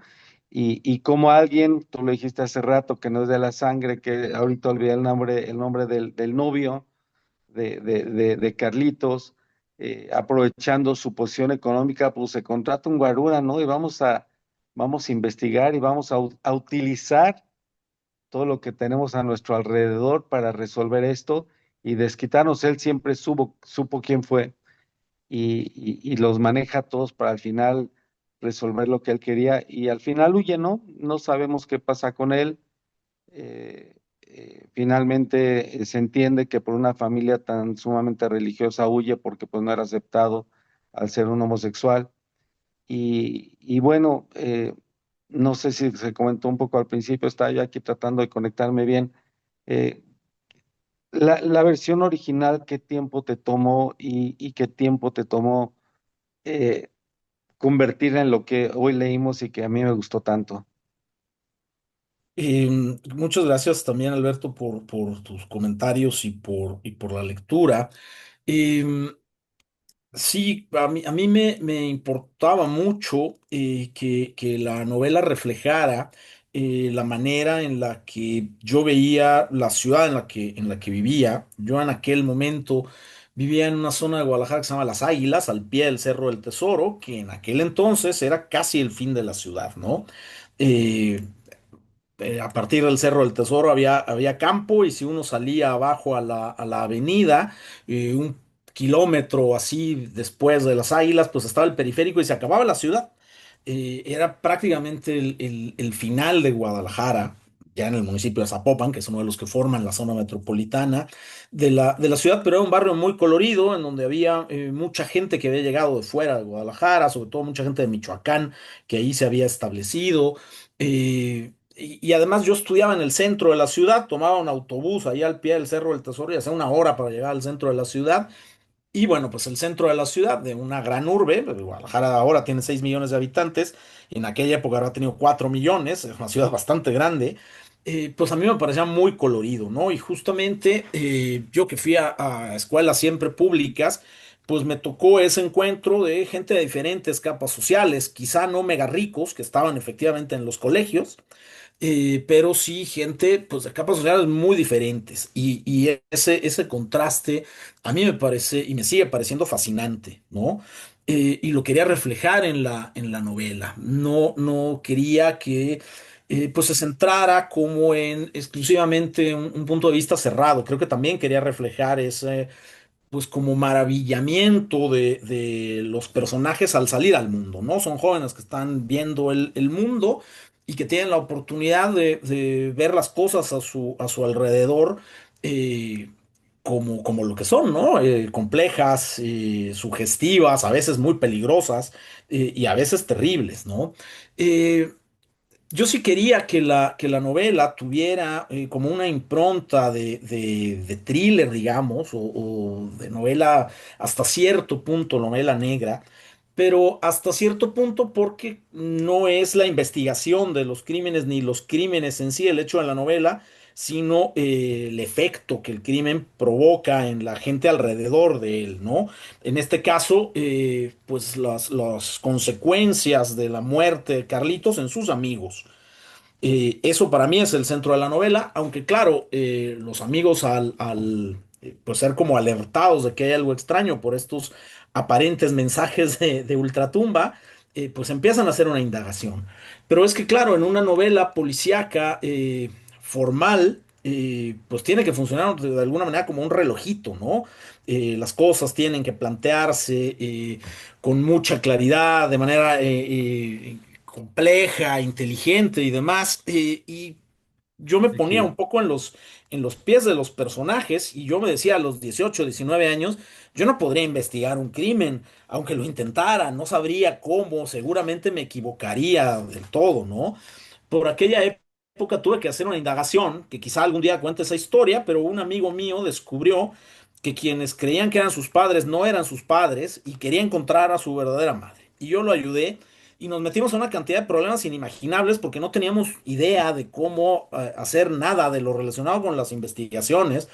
Y como alguien, tú lo dijiste hace rato, que no es de la sangre, que ahorita olvidé el nombre del novio de Carlitos, aprovechando su posición económica, pues se contrata un guarura, ¿no? Y vamos a investigar y vamos a utilizar todo lo que tenemos a nuestro alrededor para resolver esto y desquitarnos. Él siempre supo quién fue y los maneja a todos para al final resolver lo que él quería y al final huye, ¿no? No sabemos qué pasa con él. Finalmente se entiende que por una familia tan sumamente religiosa huye porque pues no era aceptado al ser un homosexual. Y bueno, no sé si se comentó un poco al principio, estaba yo aquí tratando de conectarme bien. Eh, la versión original, ¿qué tiempo te tomó y qué tiempo te tomó eh, convertirla en lo que hoy leímos y que a mí me gustó tanto? Muchas gracias también, Alberto, por tus comentarios y por la lectura. Em, Sí, a mí me importaba mucho que la novela reflejara la manera en la que yo veía la ciudad en la que vivía. Yo en aquel momento vivía en una zona de Guadalajara que se llama Las Águilas, al pie del Cerro del Tesoro, que en aquel entonces era casi el fin de la ciudad, ¿no? Eh, a partir del Cerro del Tesoro había campo y si uno salía abajo a a la avenida, un kilómetro así después de las Águilas, pues estaba el periférico y se acababa la ciudad. Era prácticamente el final de Guadalajara, ya en el municipio de Zapopan, que es uno de los que forman la zona metropolitana de la ciudad, pero era un barrio muy colorido en donde había mucha gente que había llegado de fuera de Guadalajara, sobre todo mucha gente de Michoacán que ahí se había establecido. Y además yo estudiaba en el centro de la ciudad, tomaba un autobús ahí al pie del Cerro del Tesoro y hacía una hora para llegar al centro de la ciudad. Y bueno, pues el centro de la ciudad, de una gran urbe, pues, Guadalajara ahora tiene 6 millones de habitantes, y en aquella época habrá tenido 4 millones, es una ciudad bastante grande, pues a mí me parecía muy colorido, ¿no? Y justamente yo que fui a escuelas siempre públicas, pues me tocó ese encuentro de gente de diferentes capas sociales, quizá no mega ricos, que estaban efectivamente en los colegios, pero sí gente pues de capas sociales muy diferentes y ese contraste a mí me parece y me sigue pareciendo fascinante, ¿no? Y lo quería reflejar en en la novela, no quería que pues se centrara como en exclusivamente un punto de vista cerrado, creo que también quería reflejar ese pues como maravillamiento de los personajes al salir al mundo, ¿no? Son jóvenes que están viendo el mundo y que tienen la oportunidad de ver las cosas a su alrededor eh, como lo que son, ¿no? Complejas, sugestivas, a veces muy peligrosas y a veces terribles, ¿no? Eh, yo sí quería que la novela tuviera como una impronta de thriller, digamos, o de novela hasta cierto punto, novela negra, pero hasta cierto punto porque no es la investigación de los crímenes ni los crímenes en sí el hecho de la novela, sino el efecto que el crimen provoca en la gente alrededor de él, ¿no? En este caso, pues las consecuencias de la muerte de Carlitos en sus amigos. Eso para mí es el centro de la novela, aunque claro, los amigos pues ser como alertados de que hay algo extraño por estos aparentes mensajes de ultratumba, pues empiezan a hacer una indagación. Pero es que, claro, en una novela policíaca formal, pues tiene que funcionar de alguna manera como un relojito, ¿no? Las cosas tienen que plantearse con mucha claridad, de manera compleja, inteligente y demás. Y yo me Sí, ponía sí. un poco en los pies de los personajes y yo me decía a los 18 19 años, yo no podría investigar un crimen, aunque lo intentara, no sabría cómo, seguramente me equivocaría del todo, ¿no? Por aquella época tuve que hacer una indagación, que quizá algún día cuente esa historia, pero un amigo mío descubrió que quienes creían que eran sus padres no eran sus padres y quería encontrar a su verdadera madre. Y yo lo ayudé y nos metimos en una cantidad de problemas inimaginables porque no teníamos idea de cómo hacer nada de lo relacionado con las investigaciones,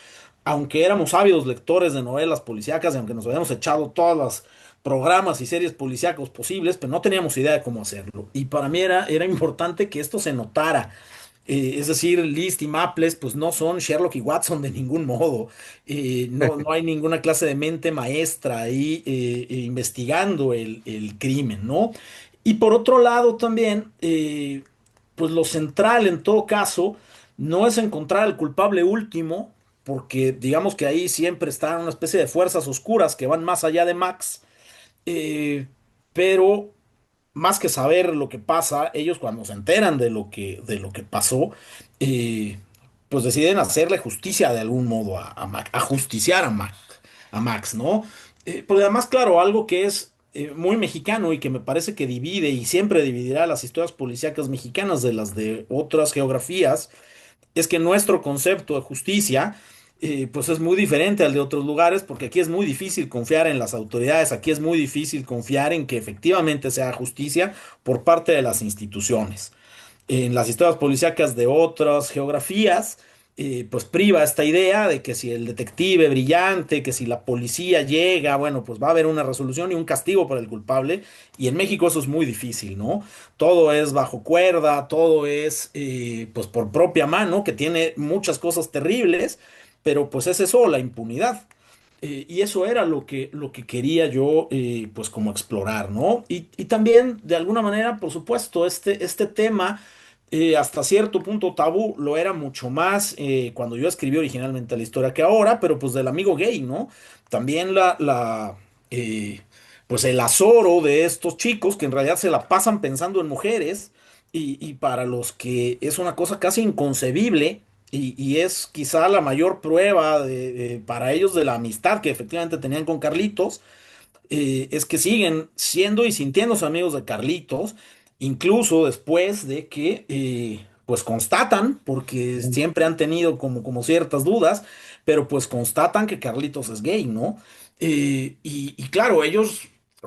aunque éramos ávidos lectores de novelas policíacas y aunque nos habíamos echado todas las programas y series policíacos posibles, pero no teníamos idea de cómo hacerlo. Y para mí era importante que esto se notara. Es decir, List y Maples, pues no son Sherlock y Watson de ningún modo. No hay ninguna clase de mente maestra ahí investigando el crimen, ¿no? Y por otro lado también, pues lo central en todo caso no es encontrar al culpable último, porque digamos que ahí siempre están una especie de fuerzas oscuras que van más allá de Max, eh, pero más que saber lo que pasa, ellos cuando se enteran de lo que pasó, eh, pues deciden hacerle justicia de algún modo a justiciar a Max, ¿no? Porque además, claro, algo que es muy mexicano y que me parece que divide y siempre dividirá las historias policíacas mexicanas de las de otras geografías, es que nuestro concepto de justicia, pues es muy diferente al de otros lugares, porque aquí es muy difícil confiar en las autoridades, aquí es muy difícil confiar en que efectivamente se haga justicia por parte de las instituciones. En las historias policíacas de otras geografías, pues priva esta idea de que si el detective brillante, que si la policía llega, bueno, pues va a haber una resolución y un castigo para el culpable. Y en México eso es muy difícil, ¿no? Todo es bajo cuerda, todo es pues por propia mano, que tiene muchas cosas terribles, pero pues es eso, la impunidad. Y eso era lo que quería yo, pues como explorar, ¿no? Y también, de alguna manera, por supuesto, este tema, hasta cierto punto tabú, lo era mucho más cuando yo escribí originalmente la historia que ahora, pero pues del amigo gay, ¿no? También pues el azoro de estos chicos que en realidad se la pasan pensando en mujeres y para los que es una cosa casi inconcebible y es quizá la mayor prueba para ellos de la amistad que efectivamente tenían con Carlitos, es que siguen siendo y sintiéndose amigos de Carlitos, incluso después de que, pues constatan, porque siempre han tenido como ciertas dudas, pero pues constatan que Carlitos es gay, ¿no? Y claro, ellos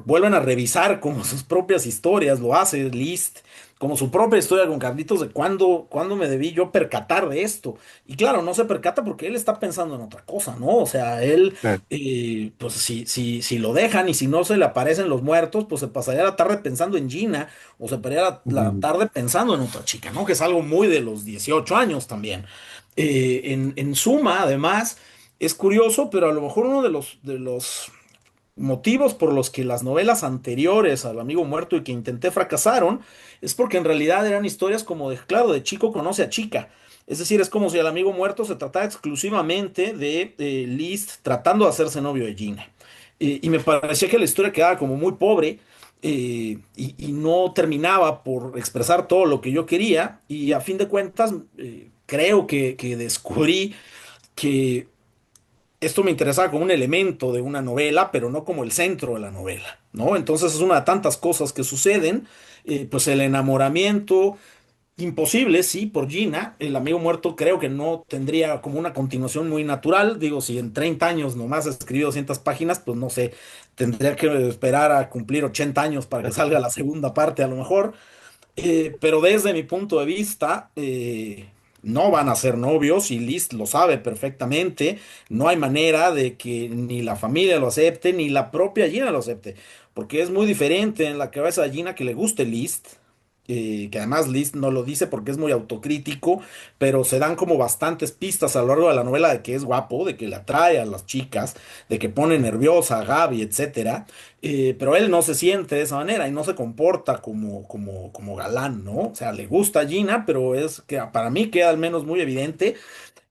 vuelven a revisar como sus propias historias, lo hace List, como su propia historia con Carlitos de cuándo me debí yo percatar de esto. Y claro, no se percata porque él está pensando en otra cosa, ¿no? O sea, él Claro. pues si lo dejan y si no se le aparecen los muertos, pues se pasaría la tarde pensando en Gina o se pasaría la Ujú. tarde pensando en otra chica, ¿no? Que es algo muy de los 18 años también. En suma, además, es curioso, pero a lo mejor uno de los motivos por los que las novelas anteriores al Amigo Muerto y que intenté fracasaron es porque en realidad eran historias como de, claro, de chico conoce a chica. Es decir, es como si el Amigo Muerto se tratara exclusivamente de List tratando de hacerse novio de Gina. Y me parecía que la historia quedaba como muy pobre y no terminaba por expresar todo lo que yo quería. Y a fin de cuentas, creo que descubrí que esto me interesaba como un elemento de una novela, pero no como el centro de la novela, ¿no? Entonces es una de tantas cosas que suceden, pues el enamoramiento imposible, sí, por Gina, el amigo muerto creo que no tendría como una continuación muy natural, digo, si en 30 años nomás escribió 200 páginas, pues no sé, tendría que esperar a cumplir 80 años para que salga la segunda parte a lo mejor, pero desde mi punto de vista, no van a ser novios y Liz lo sabe perfectamente. No hay manera de que ni la familia lo acepte, ni la propia Gina lo acepte. Porque es muy diferente en la cabeza de Gina que le guste Liz, que además Liz no lo dice porque es muy autocrítico, pero se dan como bastantes pistas a lo largo de la novela de que es guapo, de que le atrae a las chicas, de que pone nerviosa a Gaby, etcétera. pero él no se siente de esa manera y no se comporta como galán, ¿no? O sea, le gusta Gina, pero es que para mí queda al menos muy evidente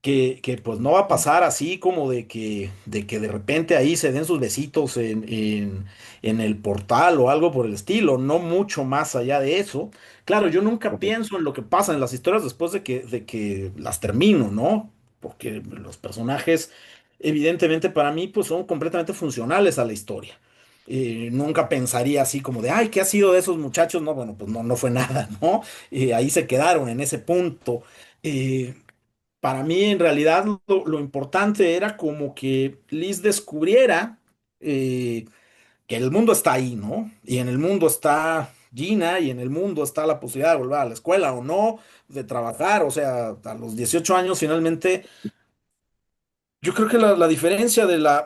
que pues no va a pasar así como de que de repente ahí se den sus besitos en el portal o algo por el estilo, no mucho más allá de eso. Claro, yo nunca Correcto. pienso en lo que pasa en las historias después de que las termino, ¿no? Porque los personajes, evidentemente para mí, pues son completamente funcionales a la historia. Nunca pensaría así como de, ay, ¿qué ha sido de esos muchachos? No, bueno, pues no, no fue nada, ¿no? Ahí se quedaron en ese punto. Eh, para mí, en realidad, lo importante era como que Liz descubriera eh, que el mundo está ahí, ¿no? Y en el mundo está Gina, y en el mundo está la posibilidad de volver a la escuela o no, de trabajar. O sea, a los 18 años, finalmente, yo creo que la diferencia de la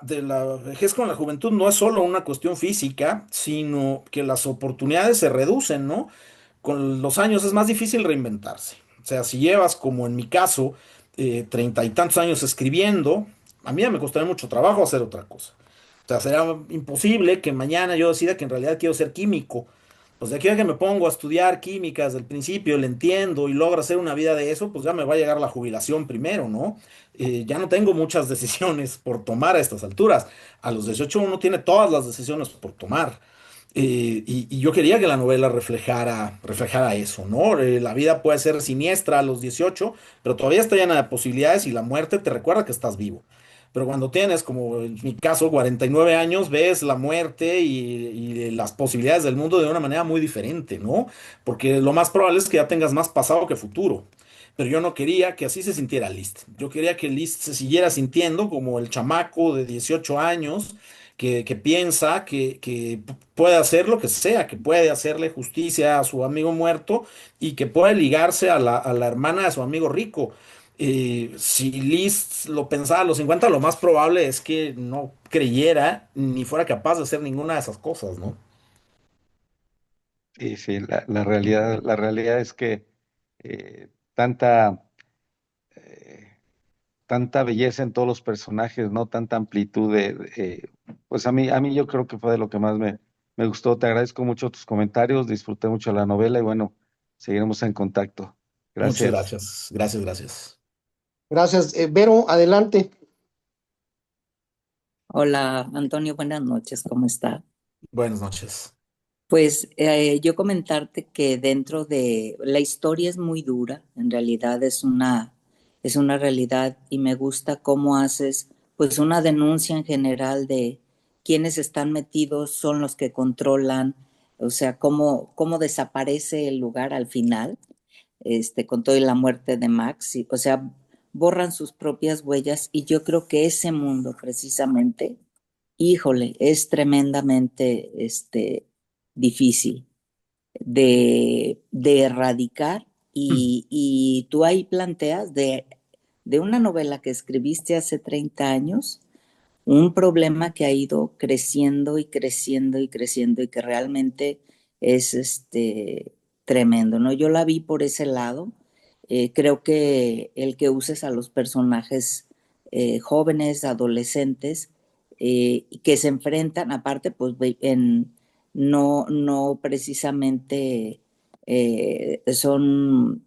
vejez con la juventud no es solo una cuestión física, sino que las oportunidades se reducen, ¿no? Con los años es más difícil reinventarse. O sea, si llevas, como en mi caso, 30 y tantos años escribiendo, a mí ya me costaría mucho trabajo hacer otra cosa. O sea, será imposible que mañana yo decida que en realidad quiero ser químico. Pues de aquí a que me pongo a estudiar química desde el principio, le entiendo y logro hacer una vida de eso, pues ya me va a llegar la jubilación primero, ¿no? Ya no tengo muchas decisiones por tomar a estas alturas. A los 18 uno tiene todas las decisiones por tomar. Y yo quería que la novela reflejara eso, ¿no? La vida puede ser siniestra a los 18, pero todavía está llena de posibilidades y la muerte te recuerda que estás vivo. Pero cuando tienes, como en mi caso, 49 años, ves la muerte y las posibilidades del mundo de una manera muy diferente, ¿no? Porque lo más probable es que ya tengas más pasado que futuro. Pero yo no quería que así se sintiera Liszt. Yo quería que Liszt se siguiera sintiendo como el chamaco de 18 años que piensa que puede hacer lo que sea, que puede hacerle justicia a su amigo muerto y que puede ligarse a la hermana de su amigo rico. Si Liz lo pensaba a los 50, lo más probable es que no creyera ni fuera capaz de hacer ninguna de esas cosas, ¿no? Sí, sí, la realidad es que tanta, eh, tanta belleza en todos los personajes, ¿no? Tanta amplitud pues a mí yo creo que fue de lo que más me gustó. Te agradezco mucho tus comentarios, disfruté mucho la novela y bueno, seguiremos en contacto. Muchas Gracias. gracias, gracias, gracias. Gracias. Vero, adelante. Hola, Antonio, buenas noches, ¿cómo está? Buenas noches. Pues yo comentarte que dentro de la historia es muy dura, en realidad es una realidad y me gusta cómo haces pues una denuncia en general de quiénes están metidos, son los que controlan, o sea, cómo desaparece el lugar al final, con toda la muerte de Max, o sea, borran sus propias huellas y yo creo que ese mundo precisamente, híjole, es tremendamente difícil de erradicar y tú ahí planteas de una novela que escribiste hace 30 años, un problema que ha ido creciendo y creciendo y creciendo y que realmente es tremendo, ¿no? Yo la vi por ese lado. Creo que el que uses a los personajes jóvenes, adolescentes, que se enfrentan, aparte, pues no precisamente son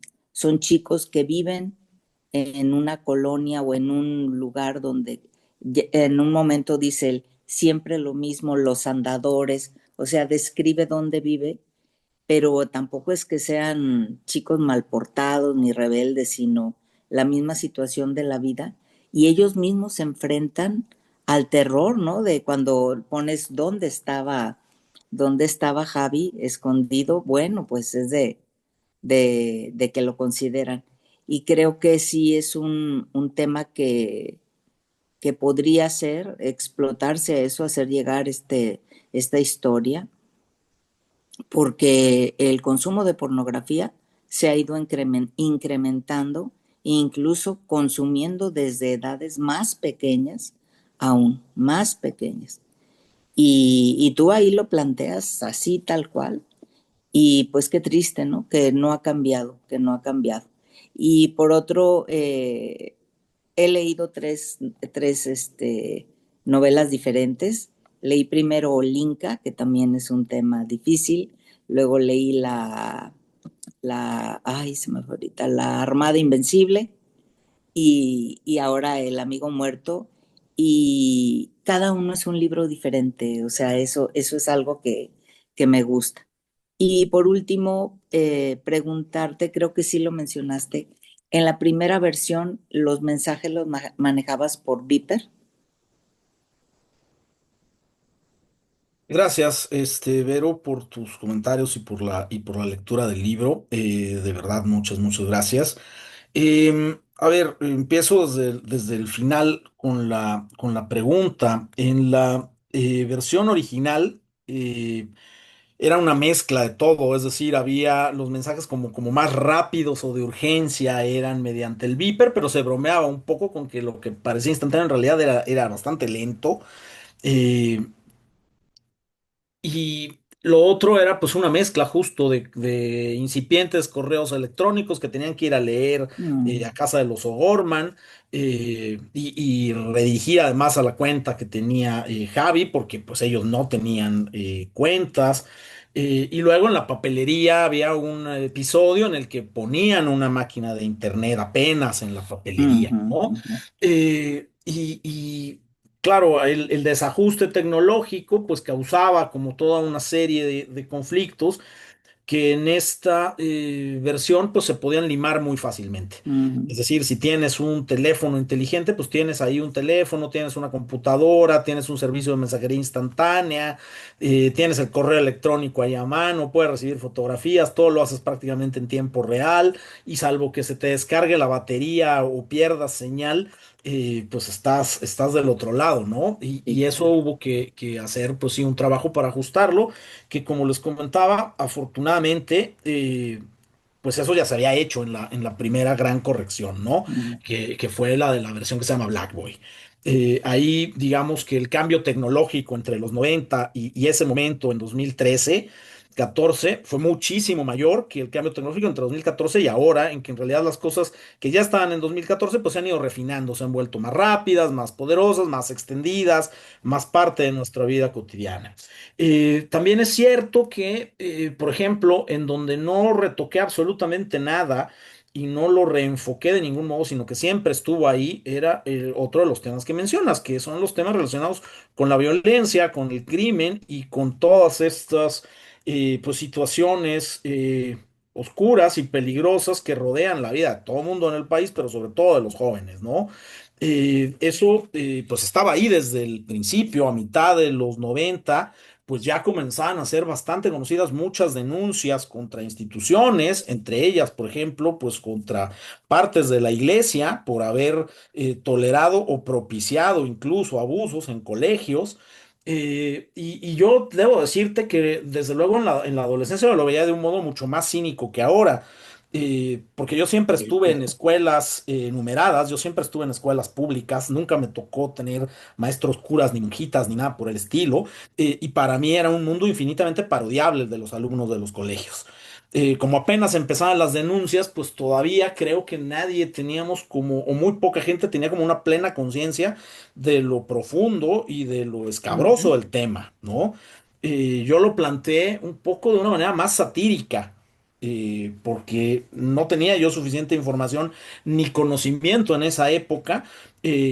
chicos que viven en una colonia o en un lugar donde en un momento dice él, siempre lo mismo, los andadores, o sea, describe dónde vive, pero tampoco es que sean chicos mal portados ni rebeldes, sino la misma situación de la vida. Y ellos mismos se enfrentan al terror, ¿no? De cuando pones dónde estaba Javi escondido, bueno, pues es de que lo consideran. Y creo que sí es un tema que podría ser explotarse a eso, hacer llegar esta historia, porque el consumo de pornografía se ha ido incrementando e incluso consumiendo desde edades más pequeñas, aún más pequeñas. Y tú ahí lo planteas así, tal cual. Y pues qué triste, ¿no? Que no ha cambiado, que no ha cambiado. Y por otro, he leído tres novelas diferentes Leí primero Olinka, que también es un tema difícil, luego leí ay, se me fue ahorita, La Armada Invencible y ahora El Amigo Muerto, y cada uno es un libro diferente, o sea, eso es algo que me gusta. Y por último, preguntarte, creo que sí lo mencionaste, en la primera versión los mensajes los manejabas por Viper. Gracias, Vero, por tus comentarios y por la lectura del libro. De verdad, muchas gracias. A ver, empiezo desde el final con la pregunta. En la versión original era una mezcla de todo, es decir, había los mensajes como más rápidos o de urgencia eran mediante el beeper, pero se bromeaba un poco con que lo que parecía instantáneo en realidad era bastante lento. Eh, y lo otro era pues una mezcla justo de incipientes correos electrónicos que tenían que ir a leer a casa de los O'Gorman, y redirigir además a la cuenta que tenía Javi, porque pues ellos no tenían cuentas. Y luego en la papelería había un episodio en el que ponían una máquina de internet apenas en la papelería, Ujú, ¿no? ujú, Y claro, el desajuste tecnológico pues causaba como toda una serie de conflictos que en esta versión pues se podían limar muy fácilmente. ujú, Es decir, si tienes un teléfono inteligente, pues tienes ahí un teléfono, tienes una computadora, tienes un servicio de mensajería instantánea, tienes el correo electrónico ahí a mano, puedes recibir fotografías, todo lo haces prácticamente en tiempo real, y salvo que se te descargue la batería o pierdas señal, pues estás del otro lado, ¿no? Y sí, eso hubo que hacer, pues sí, un trabajo para ajustarlo, que como les comentaba, afortunadamente, pues eso ya se había hecho en la primera gran corrección, ¿no? ujú, Que fue la de la versión que se llama Black Boy. Ahí, digamos que el cambio tecnológico entre los 90 y ese momento en 2013, 14, fue muchísimo mayor que el cambio tecnológico entre 2014 y ahora, en que en realidad las cosas que ya estaban en 2014 pues se han ido refinando, se han vuelto más rápidas, más poderosas, más extendidas, más parte de nuestra vida cotidiana. También es cierto que, por ejemplo, en donde no retoqué absolutamente nada y no lo reenfoqué de ningún modo, sino que siempre estuvo ahí, era otro de los temas que mencionas, que son los temas relacionados con la violencia, con el crimen y con todas estas pues, situaciones oscuras y peligrosas que rodean la vida de todo el mundo en el país, pero sobre todo de los jóvenes, ¿no? Eso pues estaba ahí desde el principio, a mitad de los 90 pues ya comenzaban a ser bastante conocidas muchas denuncias contra instituciones, entre ellas, por ejemplo, pues contra partes de la iglesia por haber tolerado o propiciado incluso abusos en colegios. Y yo debo decirte que desde luego en la adolescencia lo veía de un modo mucho más cínico que ahora. Porque yo siempre estuve en escuelas numeradas, yo siempre estuve en escuelas públicas, nunca me tocó tener maestros curas ni monjitas ni nada por el estilo, y para mí era un mundo infinitamente parodiable el de los alumnos de los colegios. Como apenas empezaban las denuncias, pues todavía creo que nadie teníamos como, o muy poca gente tenía como una plena conciencia de lo profundo y de lo escabroso ujú, del tema, ¿no? Yo lo planteé un poco de una manera más satírica, porque no tenía yo suficiente información ni conocimiento en esa época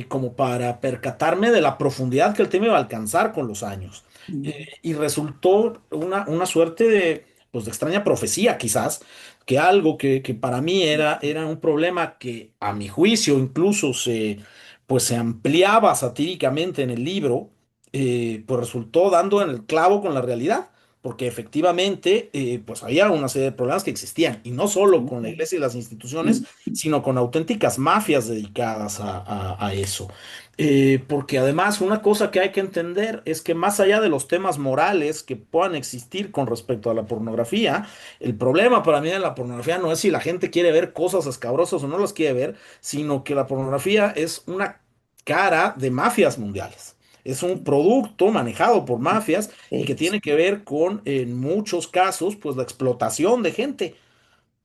como para percatarme de la profundidad que el tema iba a alcanzar con los años. ujú, Y resultó una suerte de, pues, de extraña profecía, quizás, que algo que para mí era un problema que a mi juicio incluso pues, se ampliaba satíricamente en el libro, pues resultó dando en el clavo con la realidad. Porque efectivamente, pues había una serie de problemas que existían, y no solo con la iglesia y las instituciones, sino con auténticas mafias dedicadas a eso. Porque además una cosa que hay que entender es que más allá de los temas morales que puedan existir con respecto a la pornografía, el problema para mí de la pornografía no es si la gente quiere ver cosas escabrosas o no las quiere ver, sino que la pornografía es una cara de mafias mundiales. Es un producto manejado por mafias y que sí, tiene que ver con, en muchos casos, pues la explotación de gente.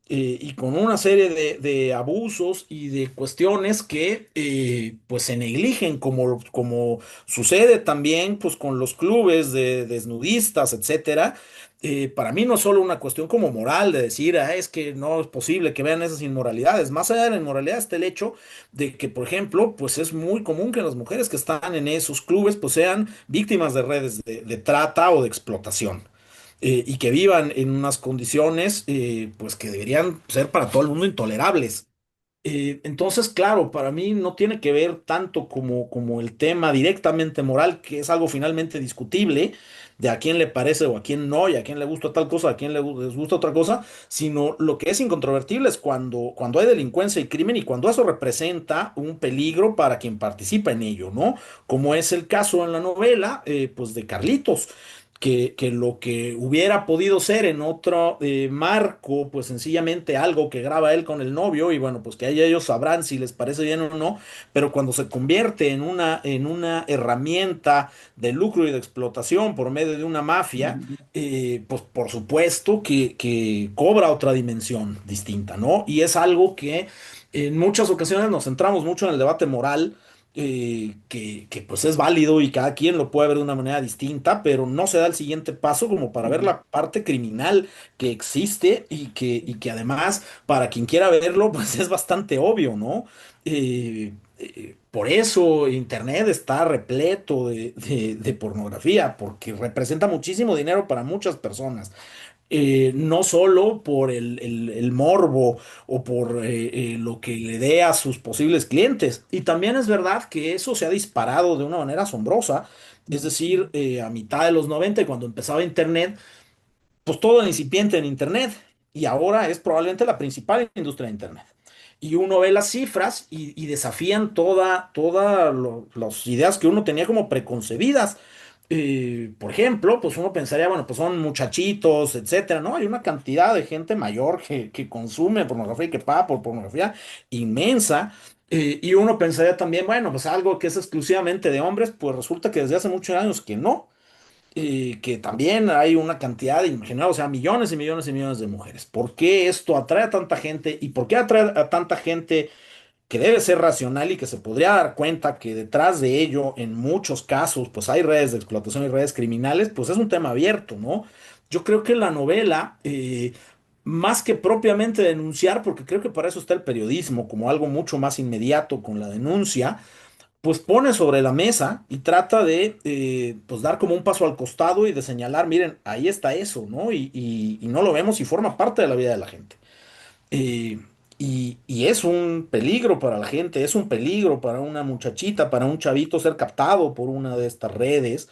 y con una serie de abusos y de cuestiones que pues se negligen, como sucede también pues con los clubes de desnudistas, etcétera. Para mí no es solo una cuestión como moral de decir, "Ah, es que no es posible que vean esas inmoralidades". Más allá de la inmoralidad está el hecho de que, por ejemplo, pues es muy común que las mujeres que están en esos clubes pues sean víctimas de redes de trata o de explotación, y que vivan en unas condiciones pues que deberían ser para todo el mundo intolerables. Entonces, claro, para mí no tiene que ver tanto como el tema directamente moral, que es algo finalmente discutible, de a quién le parece o a quién no, y a quién le gusta tal cosa, a quién les gusta otra cosa, sino lo que es incontrovertible es cuando hay delincuencia y crimen y cuando eso representa un peligro para quien participa en ello, ¿no? Como es el caso en la novela, pues de Carlitos. Que lo que hubiera podido ser en otro marco, pues sencillamente algo que graba él con el novio, y bueno, pues que ahí ellos sabrán si les parece bien o no, pero cuando se convierte en una herramienta de lucro y de explotación por medio de una mafia, pues por supuesto que cobra otra dimensión distinta, ¿no? Y es algo que en muchas ocasiones nos centramos mucho en el debate moral, que pues es válido y cada quien lo puede ver de una manera distinta, pero no se da el siguiente paso como para ver la parte criminal que existe y que además para quien quiera verlo pues es bastante obvio, ¿no? Por eso Internet está repleto de pornografía, porque representa muchísimo dinero para muchas personas, no solo por el morbo o por lo que le dé a sus posibles clientes. Y también es verdad que eso se ha disparado de una manera asombrosa. Es decir, a mitad de los 90, cuando empezaba Internet, pues todo era incipiente en Internet, y ahora es probablemente la principal industria de Internet. Y uno ve las cifras y desafían todas las ideas que uno tenía como preconcebidas. Por ejemplo, pues uno pensaría, bueno, pues son muchachitos, etcétera, ¿no? Hay una cantidad de gente mayor que consume pornografía y que paga por pornografía inmensa. Y uno pensaría también, bueno, pues algo que es exclusivamente de hombres, pues resulta que desde hace muchos años que no, que también hay una cantidad imaginaria, o sea, millones y millones y millones de mujeres. ¿Por qué esto atrae a tanta gente y por qué atrae a tanta gente que debe ser racional y que se podría dar cuenta que detrás de ello, en muchos casos, pues hay redes de explotación y redes criminales? Pues es un tema abierto, ¿no? Yo creo que la novela, más que propiamente denunciar, porque creo que para eso está el periodismo, como algo mucho más inmediato con la denuncia, pues pone sobre la mesa y trata de pues dar como un paso al costado y de señalar, miren, ahí está eso, ¿no? Y no lo vemos y forma parte de la vida de la gente. Eh, y es un peligro para la gente, es un peligro para una muchachita, para un chavito ser captado por una de estas redes.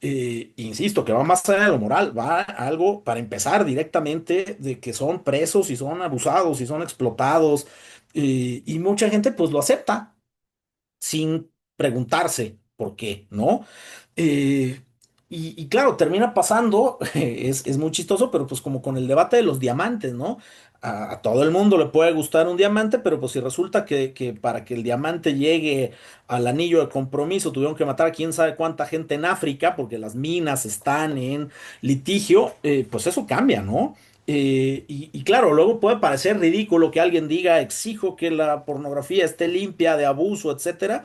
Insisto, que va más allá de lo moral, va a algo, para empezar, directamente de que son presos y son abusados y son explotados. Y mucha gente pues lo acepta sin preguntarse por qué, ¿no? Eh, y claro, termina pasando, es muy chistoso, pero pues como con el debate de los diamantes, ¿no? A todo el mundo le puede gustar un diamante, pero pues si resulta que para que el diamante llegue al anillo de compromiso tuvieron que matar a quién sabe cuánta gente en África porque las minas están en litigio, pues eso cambia, ¿no? Y claro, luego puede parecer ridículo que alguien diga, exijo que la pornografía esté limpia de abuso, etcétera.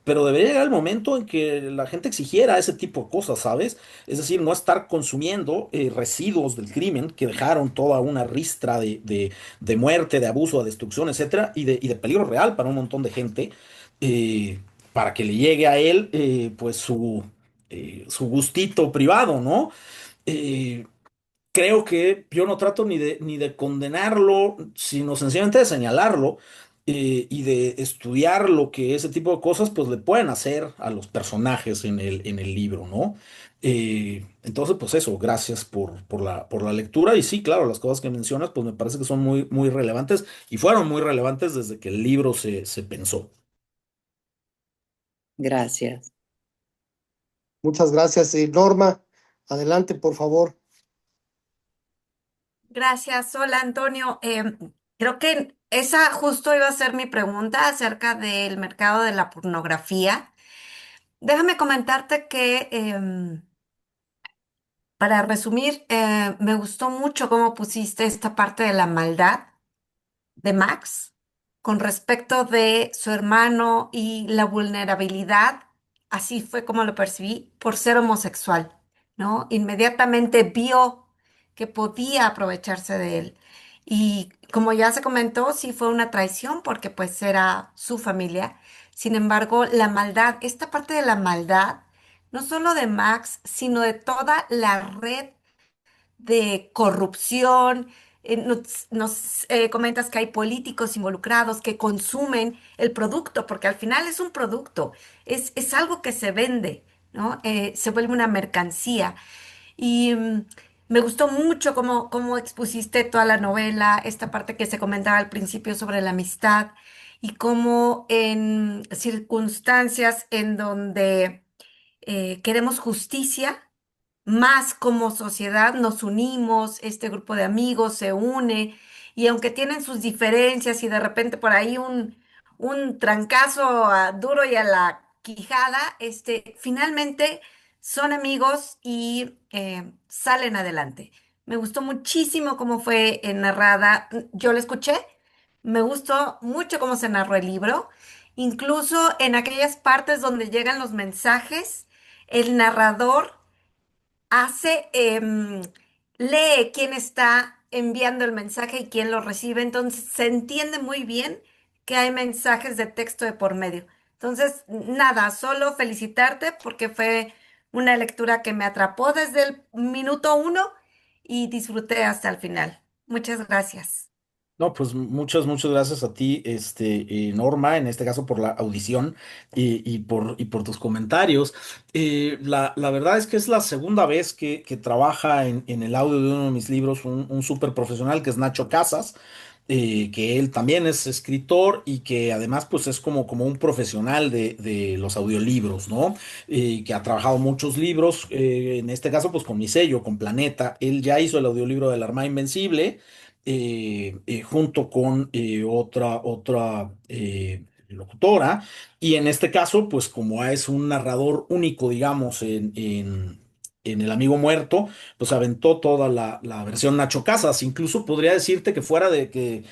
Pero debería llegar el momento en que la gente exigiera ese tipo de cosas, ¿sabes? Es decir, no estar consumiendo residuos del crimen que dejaron toda una ristra de muerte, de abuso, de destrucción, etcétera, y de peligro real para un montón de gente, para que le llegue a él pues su gustito privado, ¿no? Eh, Creo que yo no trato ni de condenarlo, sino sencillamente de señalarlo, y de estudiar lo que ese tipo de cosas pues le pueden hacer a los personajes en el libro, ¿no? Entonces, pues eso, gracias por la lectura. Y sí, claro, las cosas que mencionas pues me parece que son muy, muy relevantes y fueron muy relevantes desde que el libro se pensó. Gracias. Muchas gracias. Norma, adelante, por favor. Gracias. Hola, Antonio. Creo que esa justo iba a ser mi pregunta acerca del mercado de la pornografía. Déjame comentarte que para resumir, me gustó mucho cómo pusiste esta parte de la maldad de Max con respecto de su hermano y la vulnerabilidad, así fue como lo percibí, por ser homosexual, ¿no? Inmediatamente vio que podía aprovecharse de él. Y como ya se comentó, sí fue una traición porque pues era su familia. Sin embargo, la maldad, esta parte de la maldad, no solo de Max, sino de toda la red de corrupción. Comentas que hay políticos involucrados que consumen el producto, porque al final es un producto, es algo que se vende, ¿no? Se vuelve una mercancía. Y me gustó mucho cómo expusiste toda la novela, esta parte que se comentaba al principio sobre la amistad y cómo en circunstancias en donde queremos justicia, más como sociedad nos unimos, este grupo de amigos se une y aunque tienen sus diferencias y de repente por ahí un trancazo duro y a la quijada, finalmente son amigos y salen adelante. Me gustó muchísimo cómo fue narrada. Yo la escuché, me gustó mucho cómo se narró el libro, incluso en aquellas partes donde llegan los mensajes, el narrador hace, lee quién está enviando el mensaje y quién lo recibe, entonces se entiende muy bien que hay mensajes de texto de por medio. Entonces, nada, solo felicitarte porque fue una lectura que me atrapó desde el minuto uno y disfruté hasta el final. Muchas gracias. No, pues muchas gracias a ti, Norma, en este caso por la audición y por tus comentarios. La verdad es que es la segunda vez que trabaja en el audio de uno de mis libros un súper profesional que es Nacho Casas, que él también es escritor y que además pues es como un profesional de los audiolibros, ¿no? Que ha trabajado muchos libros, en este caso pues con mi sello, con Planeta. Él ya hizo el audiolibro de La Armada Invencible junto con otra locutora. Y en este caso, pues como es un narrador único, digamos, en El Amigo Muerto, pues aventó toda la versión Nacho Casas. Incluso podría decirte que fuera de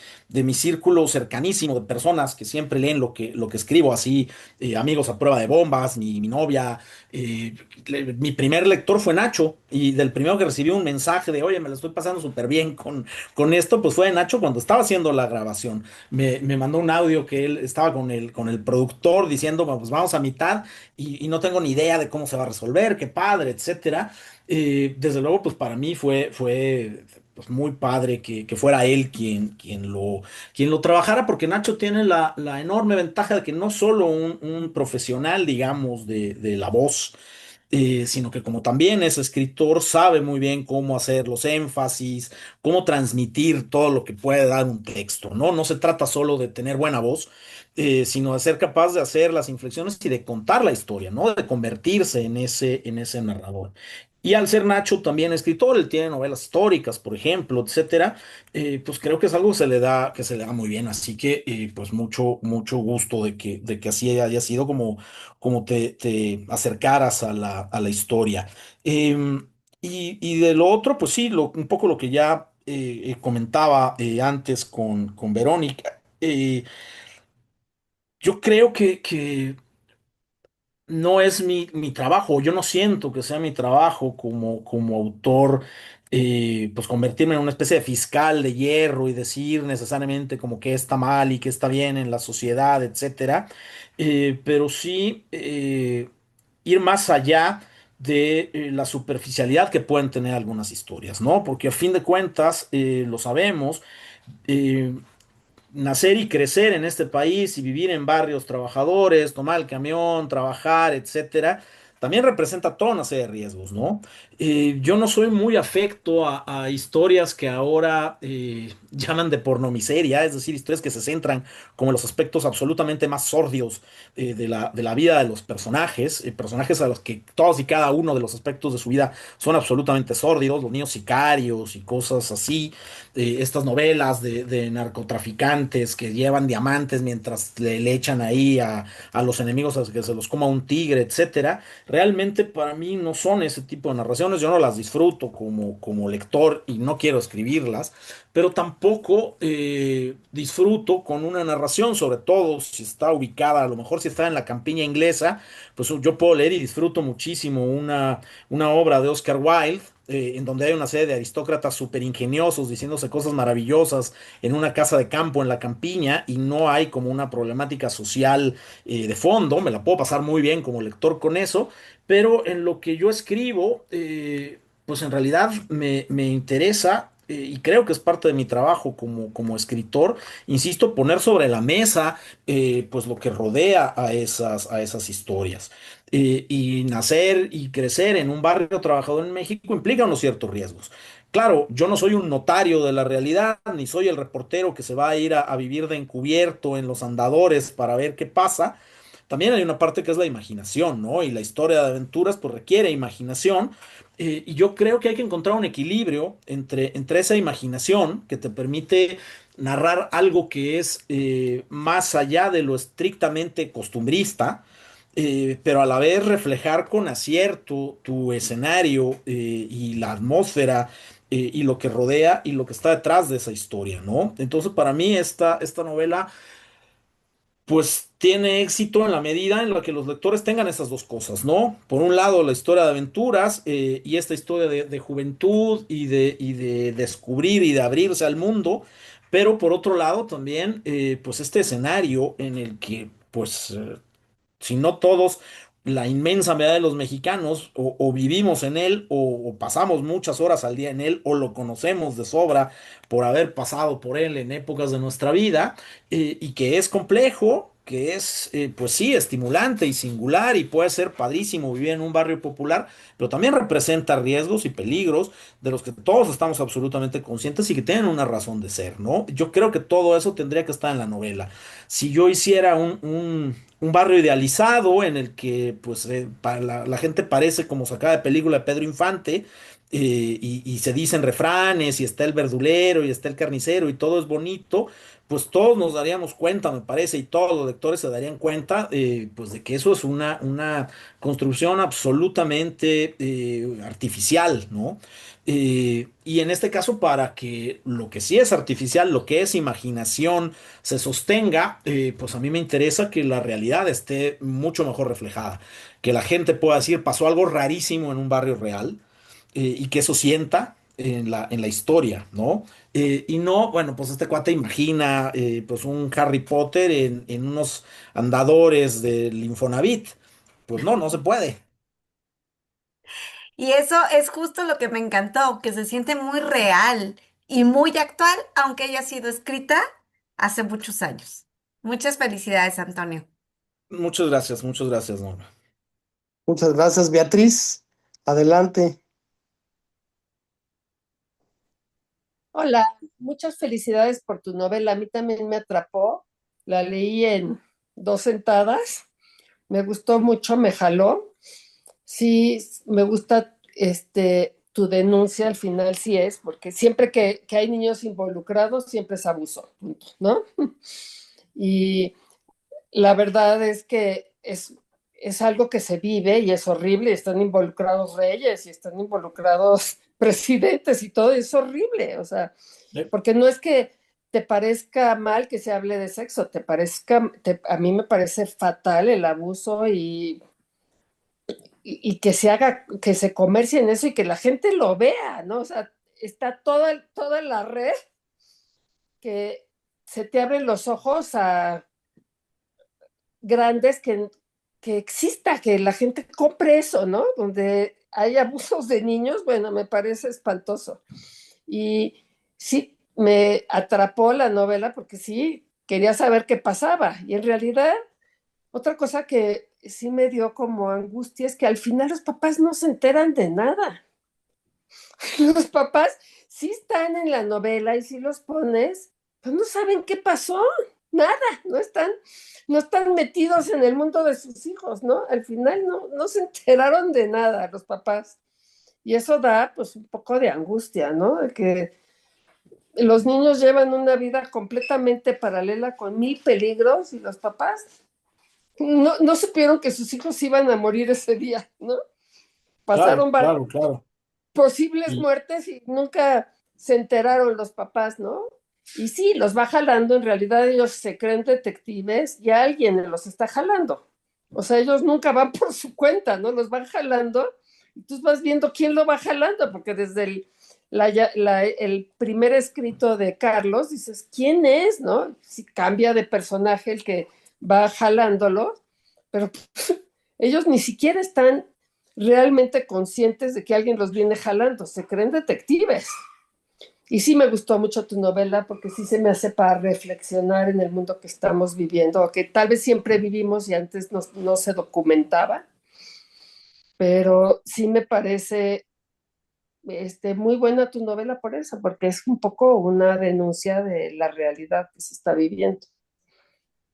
mi círculo cercanísimo de personas que siempre leen lo que escribo, así, amigos a prueba de bombas, mi novia, mi primer lector fue Nacho, y del primero que recibí un mensaje de, oye, me lo estoy pasando súper bien con esto, pues fue Nacho cuando estaba haciendo la grabación. Me mandó un audio que él estaba con el productor diciendo, "Bueno, pues vamos a mitad y no tengo ni idea de cómo se va a resolver, qué padre, etcétera". Desde luego, pues para mí fue pues, muy padre que fuera él quien lo trabajara, porque Nacho tiene la enorme ventaja de que no solo un profesional, digamos, de la voz, sino que como también es escritor, sabe muy bien cómo hacer los énfasis, cómo transmitir todo lo que puede dar un texto, ¿no? No se trata solo de tener buena voz, sino de ser capaz de hacer las inflexiones y de contar la historia, ¿no? De convertirse en ese narrador. Y al ser Nacho también escritor, él tiene novelas históricas, por ejemplo, etcétera, pues creo que es algo que se le da muy bien. Así que, pues mucho gusto de que así haya sido como te acercaras a la historia. Y de lo otro, pues sí, un poco lo que ya comentaba antes con Verónica. Yo creo que no es mi trabajo, yo no siento que sea mi trabajo como autor, pues convertirme en una especie de fiscal de hierro y decir necesariamente como que está mal y que está bien en la sociedad, etcétera. Pero sí ir más allá de la superficialidad que pueden tener algunas historias, ¿no? Porque a fin de cuentas, lo sabemos, eh, nacer y crecer en este país y vivir en barrios trabajadores, tomar el camión, trabajar, etcétera, también representa toda una serie de riesgos, ¿no? Yo no soy muy afecto a historias que ahora llaman de pornomiseria, es decir, historias que se centran como en los aspectos absolutamente más sórdidos de la vida de los personajes, personajes a los que todos y cada uno de los aspectos de su vida son absolutamente sórdidos, los niños sicarios y cosas así, estas novelas de narcotraficantes que llevan diamantes mientras le echan ahí a los enemigos a que se los coma un tigre, etcétera. Realmente para mí no son ese tipo de narraciones. narraciones yo no las disfruto como lector y no quiero escribirlas, pero tampoco disfruto con una narración, sobre todo si está ubicada, a lo mejor si está en la campiña inglesa, pues yo puedo leer y disfruto muchísimo una obra de Oscar Wilde. En donde hay una serie de aristócratas súper ingeniosos diciéndose cosas maravillosas en una casa de campo en la campiña y no hay como una problemática social de fondo, me la puedo pasar muy bien como lector con eso, pero en lo que yo escribo, pues en realidad me interesa, y creo que es parte de mi trabajo como escritor, insisto, poner sobre la mesa pues lo que rodea a esas historias. Y nacer y crecer en un barrio trabajador en México implica unos ciertos riesgos. Claro, yo no soy un notario de la realidad, ni soy el reportero que se va a ir a vivir de encubierto en los andadores para ver qué pasa. También hay una parte que es la imaginación, ¿no? Y la historia de aventuras pues requiere imaginación. Y yo creo que hay que encontrar un equilibrio entre esa imaginación que te permite narrar algo que es más allá de lo estrictamente costumbrista, pero a la vez reflejar con acierto tu escenario y la atmósfera y lo que rodea y lo que está detrás de esa historia, ¿no? Entonces, para mí, esta novela pues tiene éxito en la medida en la que los lectores tengan esas dos cosas, ¿no? Por un lado, la historia de aventuras y esta historia de juventud y de descubrir y de abrirse al mundo, pero por otro lado también, pues este escenario en el que, pues, si no todos, la inmensa mayoría de los mexicanos o vivimos en él o pasamos muchas horas al día en él o lo conocemos de sobra por haber pasado por él en épocas de nuestra vida y que es complejo, que es pues sí, estimulante y singular y puede ser padrísimo vivir en un barrio popular, pero también representa riesgos y peligros de los que todos estamos absolutamente conscientes y que tienen una razón de ser, ¿no? Yo creo que todo eso tendría que estar en la novela. Si yo hiciera un barrio idealizado en el que pues la gente parece como sacada de película de Pedro Infante y se dicen refranes y está el verdulero y está el carnicero y todo es bonito, pues todos nos daríamos cuenta, me parece, y todos los lectores se darían cuenta pues de que eso es una construcción absolutamente artificial, ¿no? Y en este caso, para que lo que sí es artificial, lo que es imaginación, se sostenga, pues a mí me interesa que la realidad esté mucho mejor reflejada, que la gente pueda decir, pasó algo rarísimo en un barrio real, y que eso sienta en la historia, ¿no? Y no, bueno, pues este cuate imagina pues un Harry Potter en unos andadores del Infonavit. Pues no, no se puede. Y eso es justo lo que me encantó, que se siente muy real y muy actual, aunque haya sido escrita hace muchos años. Muchas felicidades, Antonio. Muchas gracias, Norma. Muchas gracias, Beatriz. Adelante. Hola, muchas felicidades por tu novela. A mí también me atrapó. La leí en 2 sentadas. Me gustó mucho, me jaló. Sí, me gusta tu denuncia al final, sí es, porque siempre que hay niños involucrados, siempre es abuso, punto, ¿no? Y la verdad es que es algo que se vive y es horrible. Están involucrados reyes y están involucrados presidentes y todo, es horrible. O sea, porque no es que te parezca mal que se hable de sexo, a mí me parece fatal el abuso y que se haga, que se comercie en eso y que la gente lo vea, ¿no? O sea, está toda la red que se te abren los ojos a grandes que exista, que la gente compre eso, ¿no? Donde hay abusos de niños, bueno, me parece espantoso. Y sí, me atrapó la novela porque sí, quería saber qué pasaba. Y en realidad, otra cosa que sí me dio como angustia es que al final los papás no se enteran de nada. Los papás sí están en la novela y sí los pones, pues no saben qué pasó, nada, no están metidos en el mundo de sus hijos, ¿no? Al final no se enteraron de nada los papás. Y eso da pues un poco de angustia, ¿no? De que los niños llevan una vida completamente paralela con mil peligros y los papás no supieron que sus hijos iban a morir ese día, ¿no? Claro, Pasaron claro, claro. posibles Y, muertes y nunca se enteraron los papás, ¿no? Y sí, los va jalando, en realidad ellos se creen detectives y alguien los está jalando. O sea, ellos nunca van por su cuenta, ¿no? Los van jalando y tú vas viendo quién lo va jalando, porque desde el primer escrito de Carlos dices, ¿quién es, no? Si cambia de personaje el que va jalándolo, pero ellos ni siquiera están realmente conscientes de que alguien los viene jalando, se creen detectives. Y sí me gustó mucho tu novela porque sí se me hace para reflexionar en el mundo que estamos viviendo, o que tal vez siempre vivimos y antes no se documentaba, pero sí me parece muy buena tu novela por eso, porque es un poco una denuncia de la realidad que se está viviendo.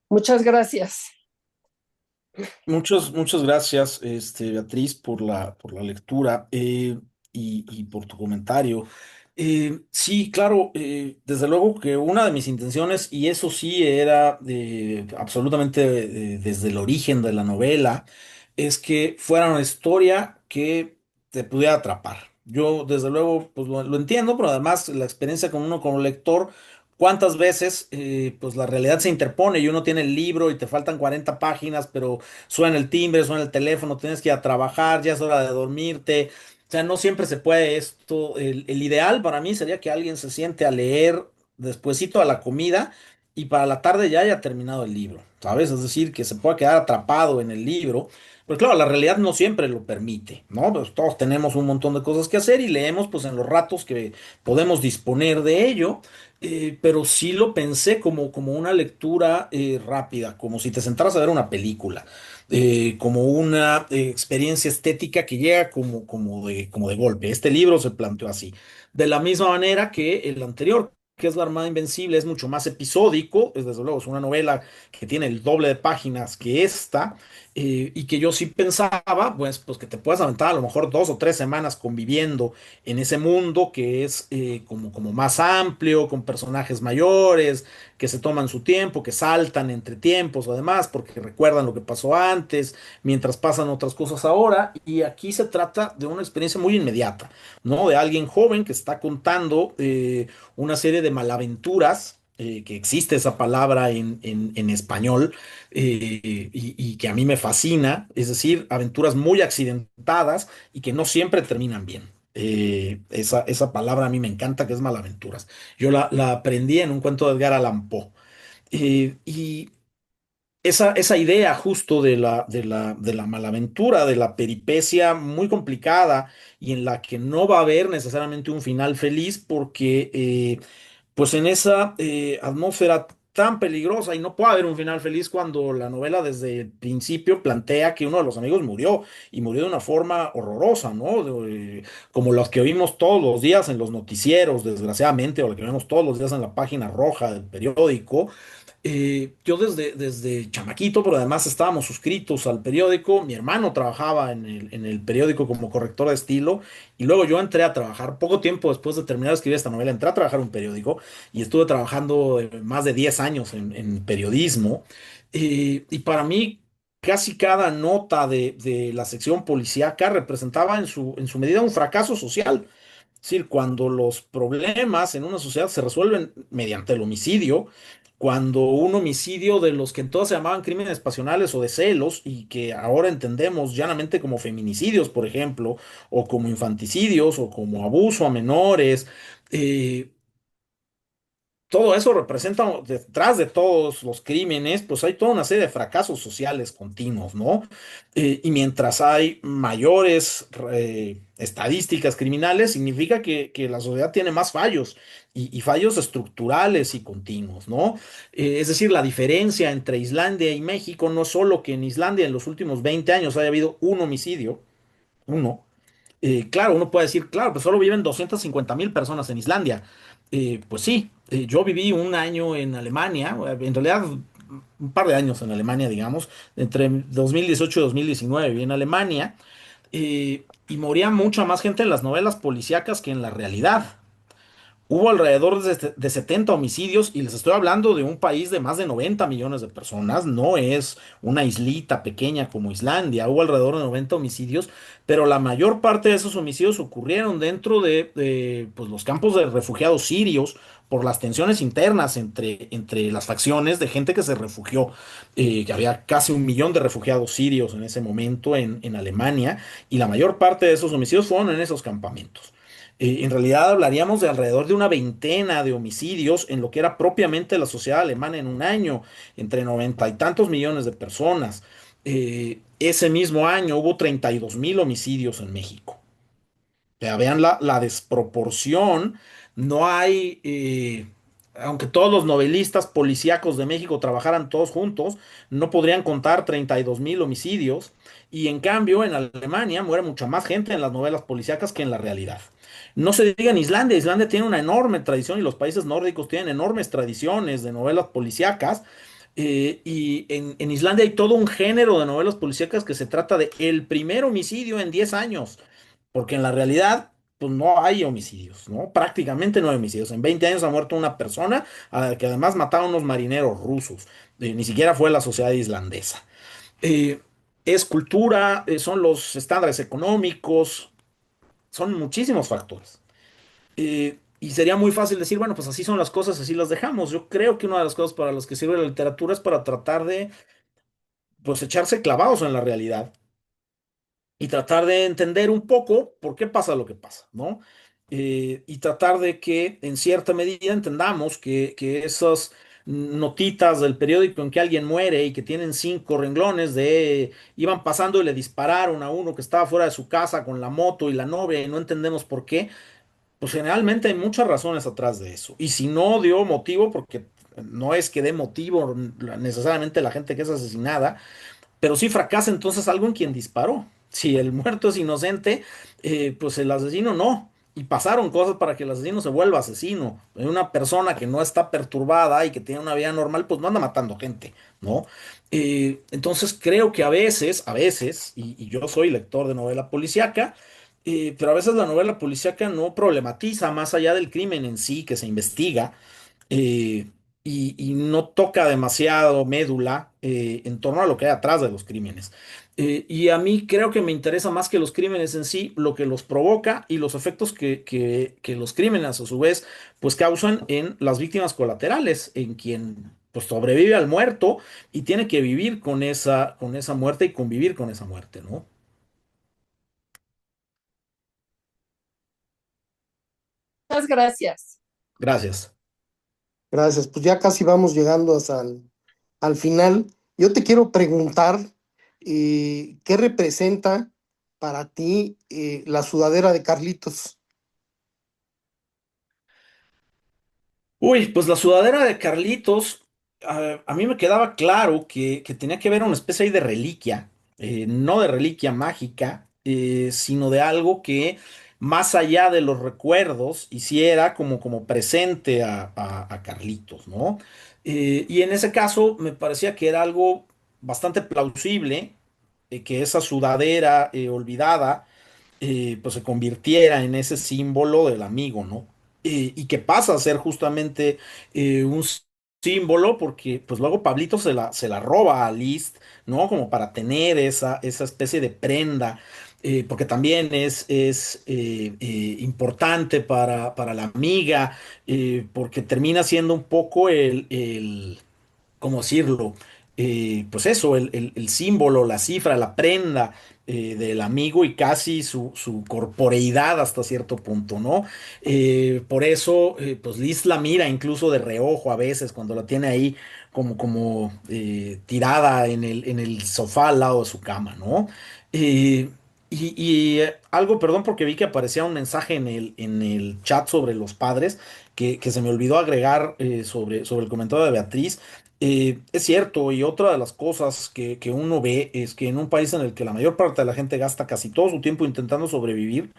Muchas gracias. muchas gracias, Beatriz, por la lectura y por tu comentario. Sí, claro, desde luego que una de mis intenciones, y eso sí era absolutamente desde el origen de la novela, es que fuera una historia que te pudiera atrapar. Yo, desde luego, pues lo entiendo, pero además la experiencia con uno como lector, cuántas veces pues la realidad se interpone y uno tiene el libro y te faltan 40 páginas, pero suena el timbre, suena el teléfono, tienes que ir a trabajar, ya es hora de dormirte. O sea, no siempre se puede esto. El ideal para mí sería que alguien se siente a leer despuesito a la comida y para la tarde ya haya terminado el libro, ¿sabes? Es decir, que se pueda quedar atrapado en el libro. Pero claro, la realidad no siempre lo permite, ¿no? Pues todos tenemos un montón de cosas que hacer y leemos pues en los ratos que podemos disponer de ello. Pero sí lo pensé como una lectura rápida, como si te sentaras a ver una película, como una experiencia estética que llega como de golpe. Este libro se planteó así. De la misma manera que el anterior, que es La Armada Invencible, es mucho más episódico, es desde luego es una novela que tiene el doble de páginas que esta, y que yo sí pensaba, pues que te puedes aventar a lo mejor 2 o 3 semanas conviviendo en ese mundo que es como más amplio, con personajes mayores, que se toman su tiempo, que saltan entre tiempos, además, porque recuerdan lo que pasó antes, mientras pasan otras cosas ahora. Y aquí se trata de una experiencia muy inmediata, ¿no? De alguien joven que está contando una serie de malaventuras. Que existe esa palabra en español y que a mí me fascina, es decir, aventuras muy accidentadas y que no siempre terminan bien. Esa palabra a mí me encanta, que es malaventuras. Yo la aprendí en un cuento de Edgar Allan Poe. Y esa idea justo de la malaventura, de la peripecia muy complicada y en la que no va a haber necesariamente un final feliz porque pues en esa atmósfera tan peligrosa y no puede haber un final feliz cuando la novela desde el principio plantea que uno de los amigos murió y murió de una forma horrorosa, ¿no? Como los que vimos todos los días en los noticieros, desgraciadamente, o lo que vemos todos los días en la página roja del periódico. Yo desde chamaquito, pero además estábamos suscritos al periódico. Mi hermano trabajaba en el periódico como corrector de estilo y luego yo entré a trabajar, poco tiempo después de terminar de escribir esta novela, entré a trabajar en un periódico y estuve trabajando más de 10 años en periodismo. Y para mí, casi cada nota de la sección policíaca representaba en su medida un fracaso social. Es decir, cuando los problemas en una sociedad se resuelven mediante el homicidio, cuando un homicidio de los que entonces se llamaban crímenes pasionales o de celos y que ahora entendemos llanamente como feminicidios, por ejemplo, o como infanticidios o como abuso a menores, eh, todo eso representa, detrás de todos los crímenes, pues hay toda una serie de fracasos sociales continuos, ¿no? Y mientras hay mayores estadísticas criminales, significa que la sociedad tiene más fallos y fallos estructurales y continuos, ¿no? Es decir, la diferencia entre Islandia y México no es solo que en Islandia en los últimos 20 años haya habido un homicidio, uno. Claro, uno puede decir, claro, pues solo viven 250.000 personas en Islandia. Pues sí, yo viví un año en Alemania, en realidad un par de años en Alemania, digamos, entre 2018 y 2019 viví en Alemania, y moría mucha más gente en las novelas policíacas que en la realidad. hubo alrededor de 70 homicidios y les estoy hablando de un país de más de 90 millones de personas, no es una islita pequeña como Islandia, hubo alrededor de 90 homicidios, pero la mayor parte de esos homicidios ocurrieron dentro de, pues, los campos de refugiados sirios por las tensiones internas entre las facciones de gente que se refugió, que había casi 1 millón de refugiados sirios en ese momento en Alemania, y la mayor parte de esos homicidios fueron en esos campamentos. En realidad hablaríamos de alrededor de una veintena de homicidios en lo que era propiamente la sociedad alemana en un año, entre 90 y tantos millones de personas. Ese mismo año hubo 32.000 homicidios en México. Ya vean la desproporción. No hay, aunque todos los novelistas policíacos de México trabajaran todos juntos, no podrían contar 32.000 homicidios. Y en cambio, en Alemania muere mucha más gente en las novelas policíacas que en la realidad. No se diga en Islandia. Islandia tiene una enorme tradición y los países nórdicos tienen enormes tradiciones de novelas policíacas. Y en Islandia hay todo un género de novelas policíacas que se trata de el primer homicidio en 10 años. Porque en la realidad, pues no hay homicidios, ¿no? Prácticamente no hay homicidios. En 20 años ha muerto una persona que además mataron unos marineros rusos. Ni siquiera fue la sociedad islandesa. Eh, es cultura, son los estándares económicos, son muchísimos factores. Y sería muy fácil decir, bueno, pues así son las cosas, así las dejamos. Yo creo que una de las cosas para las que sirve la literatura es para tratar de, pues, echarse clavados en la realidad y tratar de entender un poco por qué pasa lo que pasa, ¿no? Y tratar de que en cierta medida entendamos que esas notitas del periódico en que alguien muere y que tienen 5 renglones de iban pasando y le dispararon a uno que estaba fuera de su casa con la moto y la novia y no entendemos por qué, pues generalmente hay muchas razones atrás de eso. Y si no dio motivo, porque no es que dé motivo necesariamente la gente que es asesinada, pero sí fracasa entonces algo en quien disparó. Si el muerto es inocente, pues el asesino no. Y pasaron cosas para que el asesino se vuelva asesino. Una persona que no está perturbada y que tiene una vida normal, pues no anda matando gente, ¿no? Entonces creo que a veces, y yo soy lector de novela policíaca, pero a veces la novela policíaca no problematiza más allá del crimen en sí que se investiga, eh, y no toca demasiado médula en torno a lo que hay atrás de los crímenes. Y a mí creo que me interesa más que los crímenes en sí, lo que los provoca y los efectos que los crímenes a su vez pues causan en las víctimas colaterales, en quien pues sobrevive al muerto y tiene que vivir con esa muerte y convivir con esa muerte, ¿no? Muchas gracias. Gracias. Gracias. Pues ya casi vamos llegando hasta al final. Yo te quiero preguntar, ¿qué representa para ti la sudadera de Carlitos? Uy, pues la sudadera de Carlitos, a mí me quedaba claro que tenía que ver una especie ahí de reliquia, no de reliquia mágica, sino de algo que más allá de los recuerdos hiciera como presente a Carlitos, ¿no? Y en ese caso me parecía que era algo bastante plausible, que esa sudadera olvidada pues se convirtiera en ese símbolo del amigo, ¿no? Y que pasa a ser justamente un símbolo porque pues luego Pablito se la roba a Liszt, ¿no? Como para tener esa especie de prenda, porque también es importante para la amiga, porque termina siendo un poco ¿cómo decirlo? Pues eso, el símbolo, la cifra, la prenda del amigo y casi su corporeidad hasta cierto punto, ¿no? Por eso, pues Liz la mira incluso de reojo a veces cuando la tiene ahí como tirada en el sofá al lado de su cama, ¿no? Eh, algo, perdón, porque vi que aparecía un mensaje en el chat sobre los padres que se me olvidó agregar sobre el comentario de Beatriz. Es cierto, y otra de las cosas que uno ve es que en un país en el que la mayor parte de la gente gasta casi todo su tiempo intentando sobrevivir,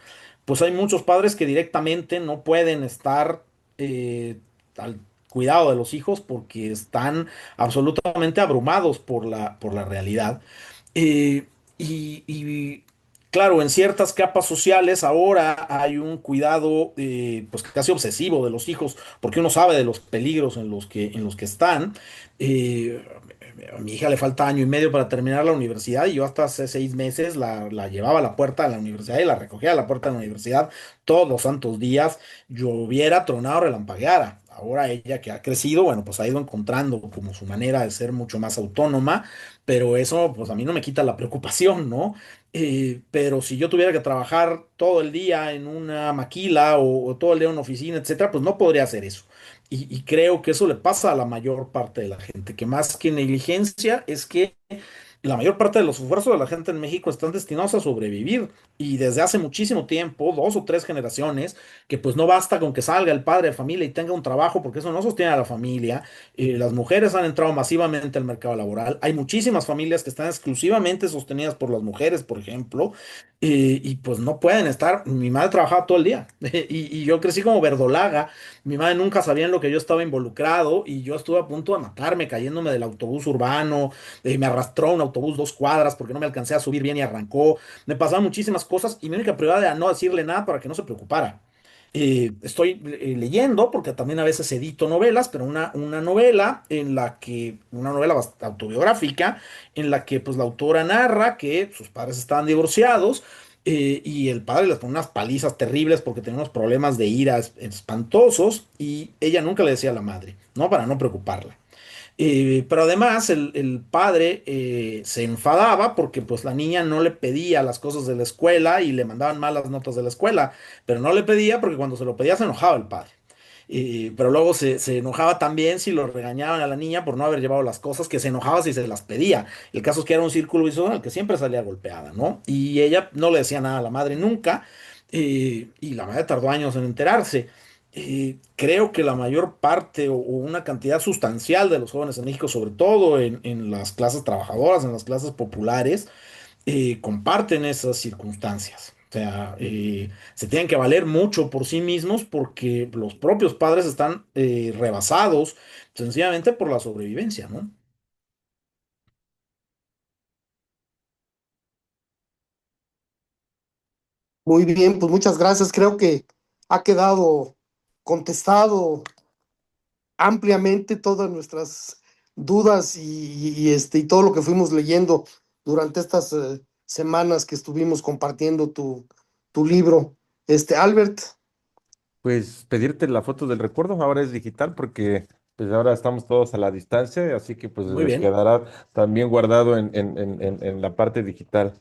pues hay muchos padres que directamente no pueden estar al cuidado de los hijos porque están absolutamente abrumados por la realidad. Eh, y Claro, en ciertas capas sociales ahora hay un cuidado pues casi obsesivo de los hijos, porque uno sabe de los peligros en los que están. Eh, a mi hija le falta año y medio para terminar la universidad y yo hasta hace 6 meses la llevaba a la puerta de la universidad y la recogía a la puerta de la universidad todos los santos días, lloviera, tronado, relampagueara. Ahora ella que ha crecido, bueno, pues ha ido encontrando como su manera de ser mucho más autónoma, pero eso pues a mí no me quita la preocupación, ¿no? Pero si yo tuviera que trabajar todo el día en una maquila o todo el día en una oficina, etcétera, pues no podría hacer eso. Y creo que eso le pasa a la mayor parte de la gente, que más que negligencia es que la mayor parte de los esfuerzos de la gente en México están destinados a sobrevivir y desde hace muchísimo tiempo, 2 o 3 generaciones, que pues no basta con que salga el padre de familia y tenga un trabajo porque eso no sostiene a la familia. Las mujeres han entrado masivamente al mercado laboral. Hay muchísimas familias que están exclusivamente sostenidas por las mujeres, por ejemplo, y pues no pueden estar. Mi madre trabajaba todo el día y yo crecí como verdolaga. Mi madre nunca sabía en lo que yo estaba involucrado y yo estuve a punto de matarme cayéndome del autobús urbano. Me arrastró un autobús 2 cuadras porque no me alcancé a subir bien y arrancó. Me pasaban muchísimas cosas y mi única prioridad era no decirle nada para que no se preocupara. Estoy leyendo, porque también a veces edito novelas, pero una novela una novela autobiográfica, en la que pues la autora narra que sus padres estaban divorciados, y el padre les pone unas palizas terribles porque tenía unos problemas de ira espantosos, y ella nunca le decía a la madre, ¿no? Para no preocuparla. Pero además el padre se enfadaba porque pues la niña no le pedía las cosas de la escuela y le mandaban malas notas de la escuela, pero no le pedía porque cuando se lo pedía se enojaba el padre. Pero luego se enojaba también si lo regañaban a la niña por no haber llevado las cosas, que se enojaba si se las pedía. El caso es que era un círculo vicioso en el que siempre salía golpeada, ¿no? Y ella no le decía nada a la madre nunca, y la madre tardó años en enterarse. Creo que la mayor parte o una cantidad sustancial de los jóvenes en México, sobre todo en las clases trabajadoras, en las clases populares, comparten esas circunstancias. O sea, se tienen que valer mucho por sí mismos porque los propios padres están rebasados sencillamente por la sobrevivencia, ¿no? Muy bien, pues muchas gracias. Creo que ha quedado contestado ampliamente todas nuestras dudas y todo lo que fuimos leyendo durante estas semanas que estuvimos compartiendo tu libro. Albert, Pues pedirte la foto del recuerdo, ahora es digital porque pues ahora estamos todos a la distancia, así que pues Muy bien. quedará también guardado en la parte digital.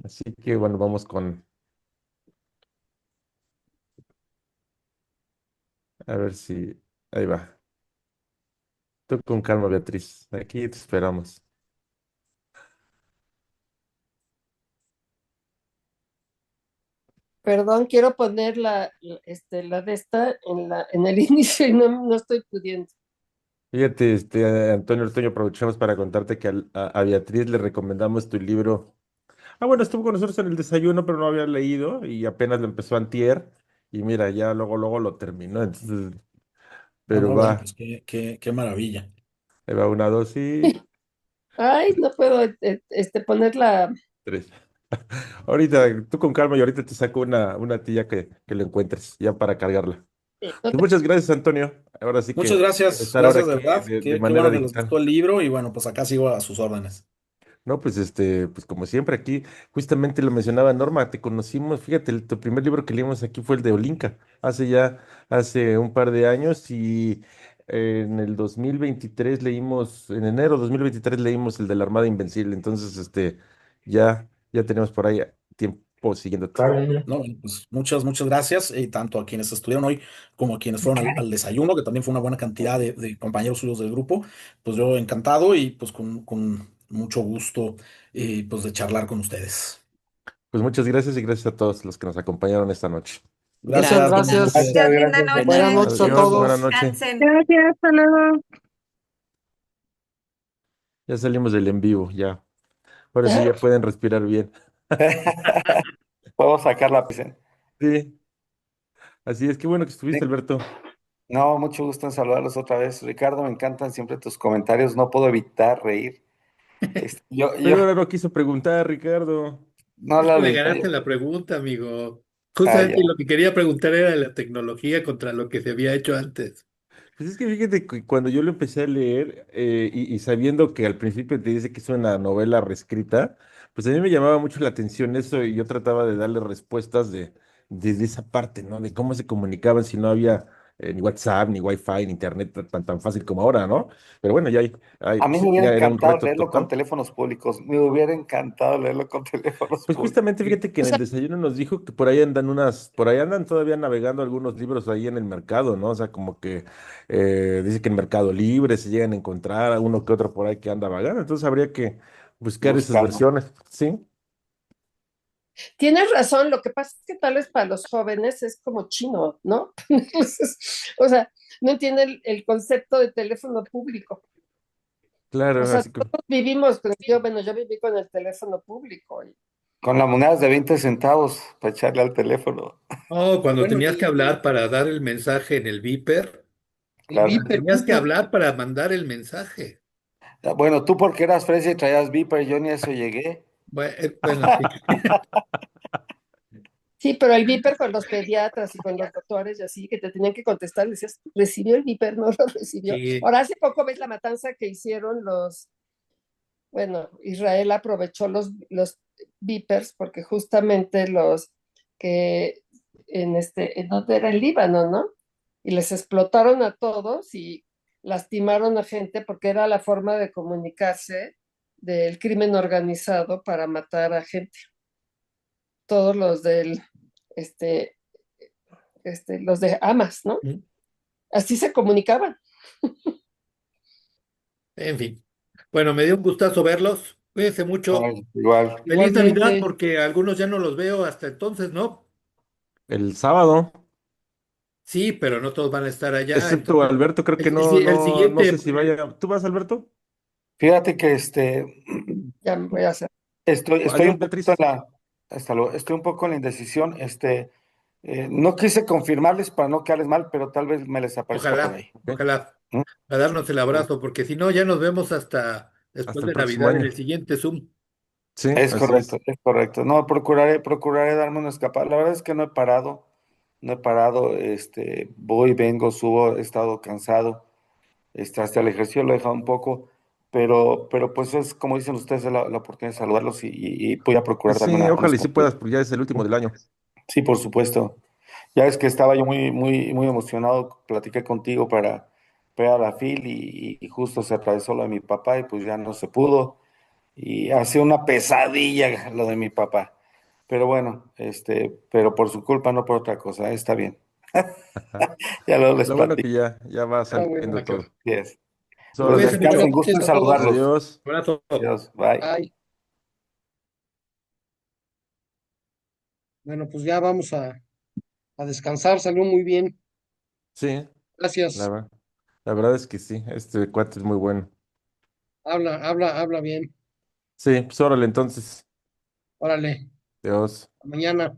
Así que bueno, vamos a ver si, ahí va. Tú con calma, Beatriz, aquí te esperamos. Perdón, quiero poner la de esta en el inicio y no estoy pudiendo. Fíjate, Antonio Ortuño, aprovechamos para contarte que a Beatriz le recomendamos tu libro. Ah, bueno, estuvo con nosotros en el desayuno, pero no había leído y apenas lo empezó antier. Y mira, ya luego lo terminó. Entonces, No, pero no, bueno, va, pues qué maravilla. ahí va una, dos y Ay, no puedo poner la. tres. Ahorita, tú con calma y ahorita te saco una tía que lo encuentres, ya para cargarla. No Pues te- muchas gracias, Antonio. Ahora sí Muchas que gracias, estar ahora gracias de aquí verdad. de Qué manera bueno que les digital. gustó el libro y bueno, pues acá sigo a sus órdenes. No, pues pues como siempre aquí, justamente lo mencionaba Norma, te conocimos, fíjate, tu primer libro que leímos aquí fue el de Olinka, hace un par de años y en el 2023 leímos, en enero de 2023 leímos el de la Armada Invencible, entonces ya tenemos por ahí tiempo siguiéndote. No, bueno, pues muchas gracias, tanto a quienes estuvieron hoy como a quienes fueron al desayuno, que también fue una buena cantidad de compañeros suyos del grupo. Pues yo encantado y pues con mucho gusto pues de charlar con ustedes. Pues muchas gracias y gracias a todos los que nos acompañaron esta noche. muchas Gracias, buenas gracias. noches. Gracias, linda Buenas noche. noches a Adiós, buenas todos. noches. Descansen. Gracias, hasta luego. Ya salimos del en vivo, ya. Ahora sí ya pueden respirar bien. Puedo sacar la piscina. Sí, así es, qué bueno que estuviste, Sí. Alberto. No, mucho gusto en saludarlos otra vez. Ricardo, me encantan siempre tus comentarios. No puedo evitar reír. Yo, Pero ahora no quiso preguntar, Ricardo. no la Hijo, me leí. ganaste la pregunta, amigo. Ah, Justamente ya. lo que quería preguntar era la tecnología contra lo que se había hecho antes. Pues es que fíjate que cuando yo lo empecé a leer y sabiendo que al principio te dice que es una novela reescrita, pues a mí me llamaba mucho la atención eso y yo trataba de darle respuestas de esa parte, ¿no? De cómo se comunicaban si no había ni WhatsApp, ni Wi-Fi, ni Internet tan fácil como ahora, ¿no? Pero bueno, A mí me sí, hubiera ya era un encantado reto leerlo con total. teléfonos públicos. Me hubiera encantado leerlo con teléfonos Pues públicos. justamente fíjate que O en el sea, desayuno nos dijo que por ahí andan por ahí andan todavía navegando algunos libros ahí en el mercado, ¿no? O sea, como que dice que en Mercado Libre se llegan a encontrar a uno que otro por ahí que anda vagando, entonces habría que buscar esas Buscarlo. versiones, ¿sí? tienes razón, lo que pasa es que tal vez para los jóvenes es como chino, ¿no? Entonces, o sea, no entienden el concepto de teléfono público. O Claro, sea, así que todos vivimos, yo viví con el teléfono público. Con las monedas de 20 centavos para echarle al teléfono. Oh, cuando Bueno, tenías que hablar para dar el mensaje en el beeper, el Claro. Viper, tenías que hablar para mandar el mensaje. Bueno, tú porque eras fresa y traías Viper, yo ni a eso llegué. Bueno, sí. sí, pero el Viper con los pediatras y con los doctores y así, que te tenían que contestar, decías, ¿recibió el Viper? No lo recibió. Sí, Ahora, hace poco ves la matanza que hicieron bueno, Israel aprovechó los Vipers porque justamente los que en donde era el Líbano, ¿no? Y les explotaron a todos y lastimaron a gente porque era la forma de comunicarse del crimen organizado para matar a gente. Todos los este, los de Hamas, ¿no? Así se comunicaban. en fin. Bueno, me dio un gustazo verlos. Cuídense mucho. Ay, igual. Feliz Navidad, Igualmente, porque algunos ya no los veo hasta entonces, ¿no? el sábado, Sí, pero no todos van a estar allá. excepto Entonces, Alberto, creo que el no sé siguiente, si vaya. ¿Tú vas, Alberto? Fíjate que ya me voy a hacer. estoy Adiós, un poquito Beatriz. hasta luego, estoy un poco en la indecisión. No quise confirmarles para no quedarles mal, pero tal vez me les aparezca por ojalá, ahí. Ok. ojalá, ¿Mm? a darnos el abrazo, porque si no, ya nos vemos hasta después Hasta el de próximo Navidad en año. el siguiente Zoom. Sí, Es así correcto, es. es correcto. No, procuraré darme una escapada. La verdad es que no he parado, no he parado. Voy, vengo, subo, he estado cansado. Hasta el ejercicio lo he dejado un poco, pero pues es como dicen ustedes, es la oportunidad de saludarlos y voy a procurar Pues darme sí, una ojalá y sí escapada. puedas, porque ya es el último del año. Sí, por supuesto. Ya es que estaba yo muy, muy, muy emocionado, platiqué contigo para pegar a la fil y justo se atravesó lo de mi papá y pues ya no se pudo y ha sido una pesadilla lo de mi papá. Pero bueno, pero por su culpa, no por otra cosa, está bien. Ajá. Ya luego les Lo bueno platico. que ya va Ah, bueno. saliendo todo. Yes. Pues Órale, Cuídense Buenas descansen, mucho. gusto noches en a todos. saludarlos. adiós. Abrazo. Dios, bye. Bye. Bueno, pues ya vamos a descansar, salió muy bien. Sí, la, Gracias. ver- la verdad es que sí, este cuate es muy bueno. Habla bien. Sí, pues órale entonces. Órale, Dios. mañana.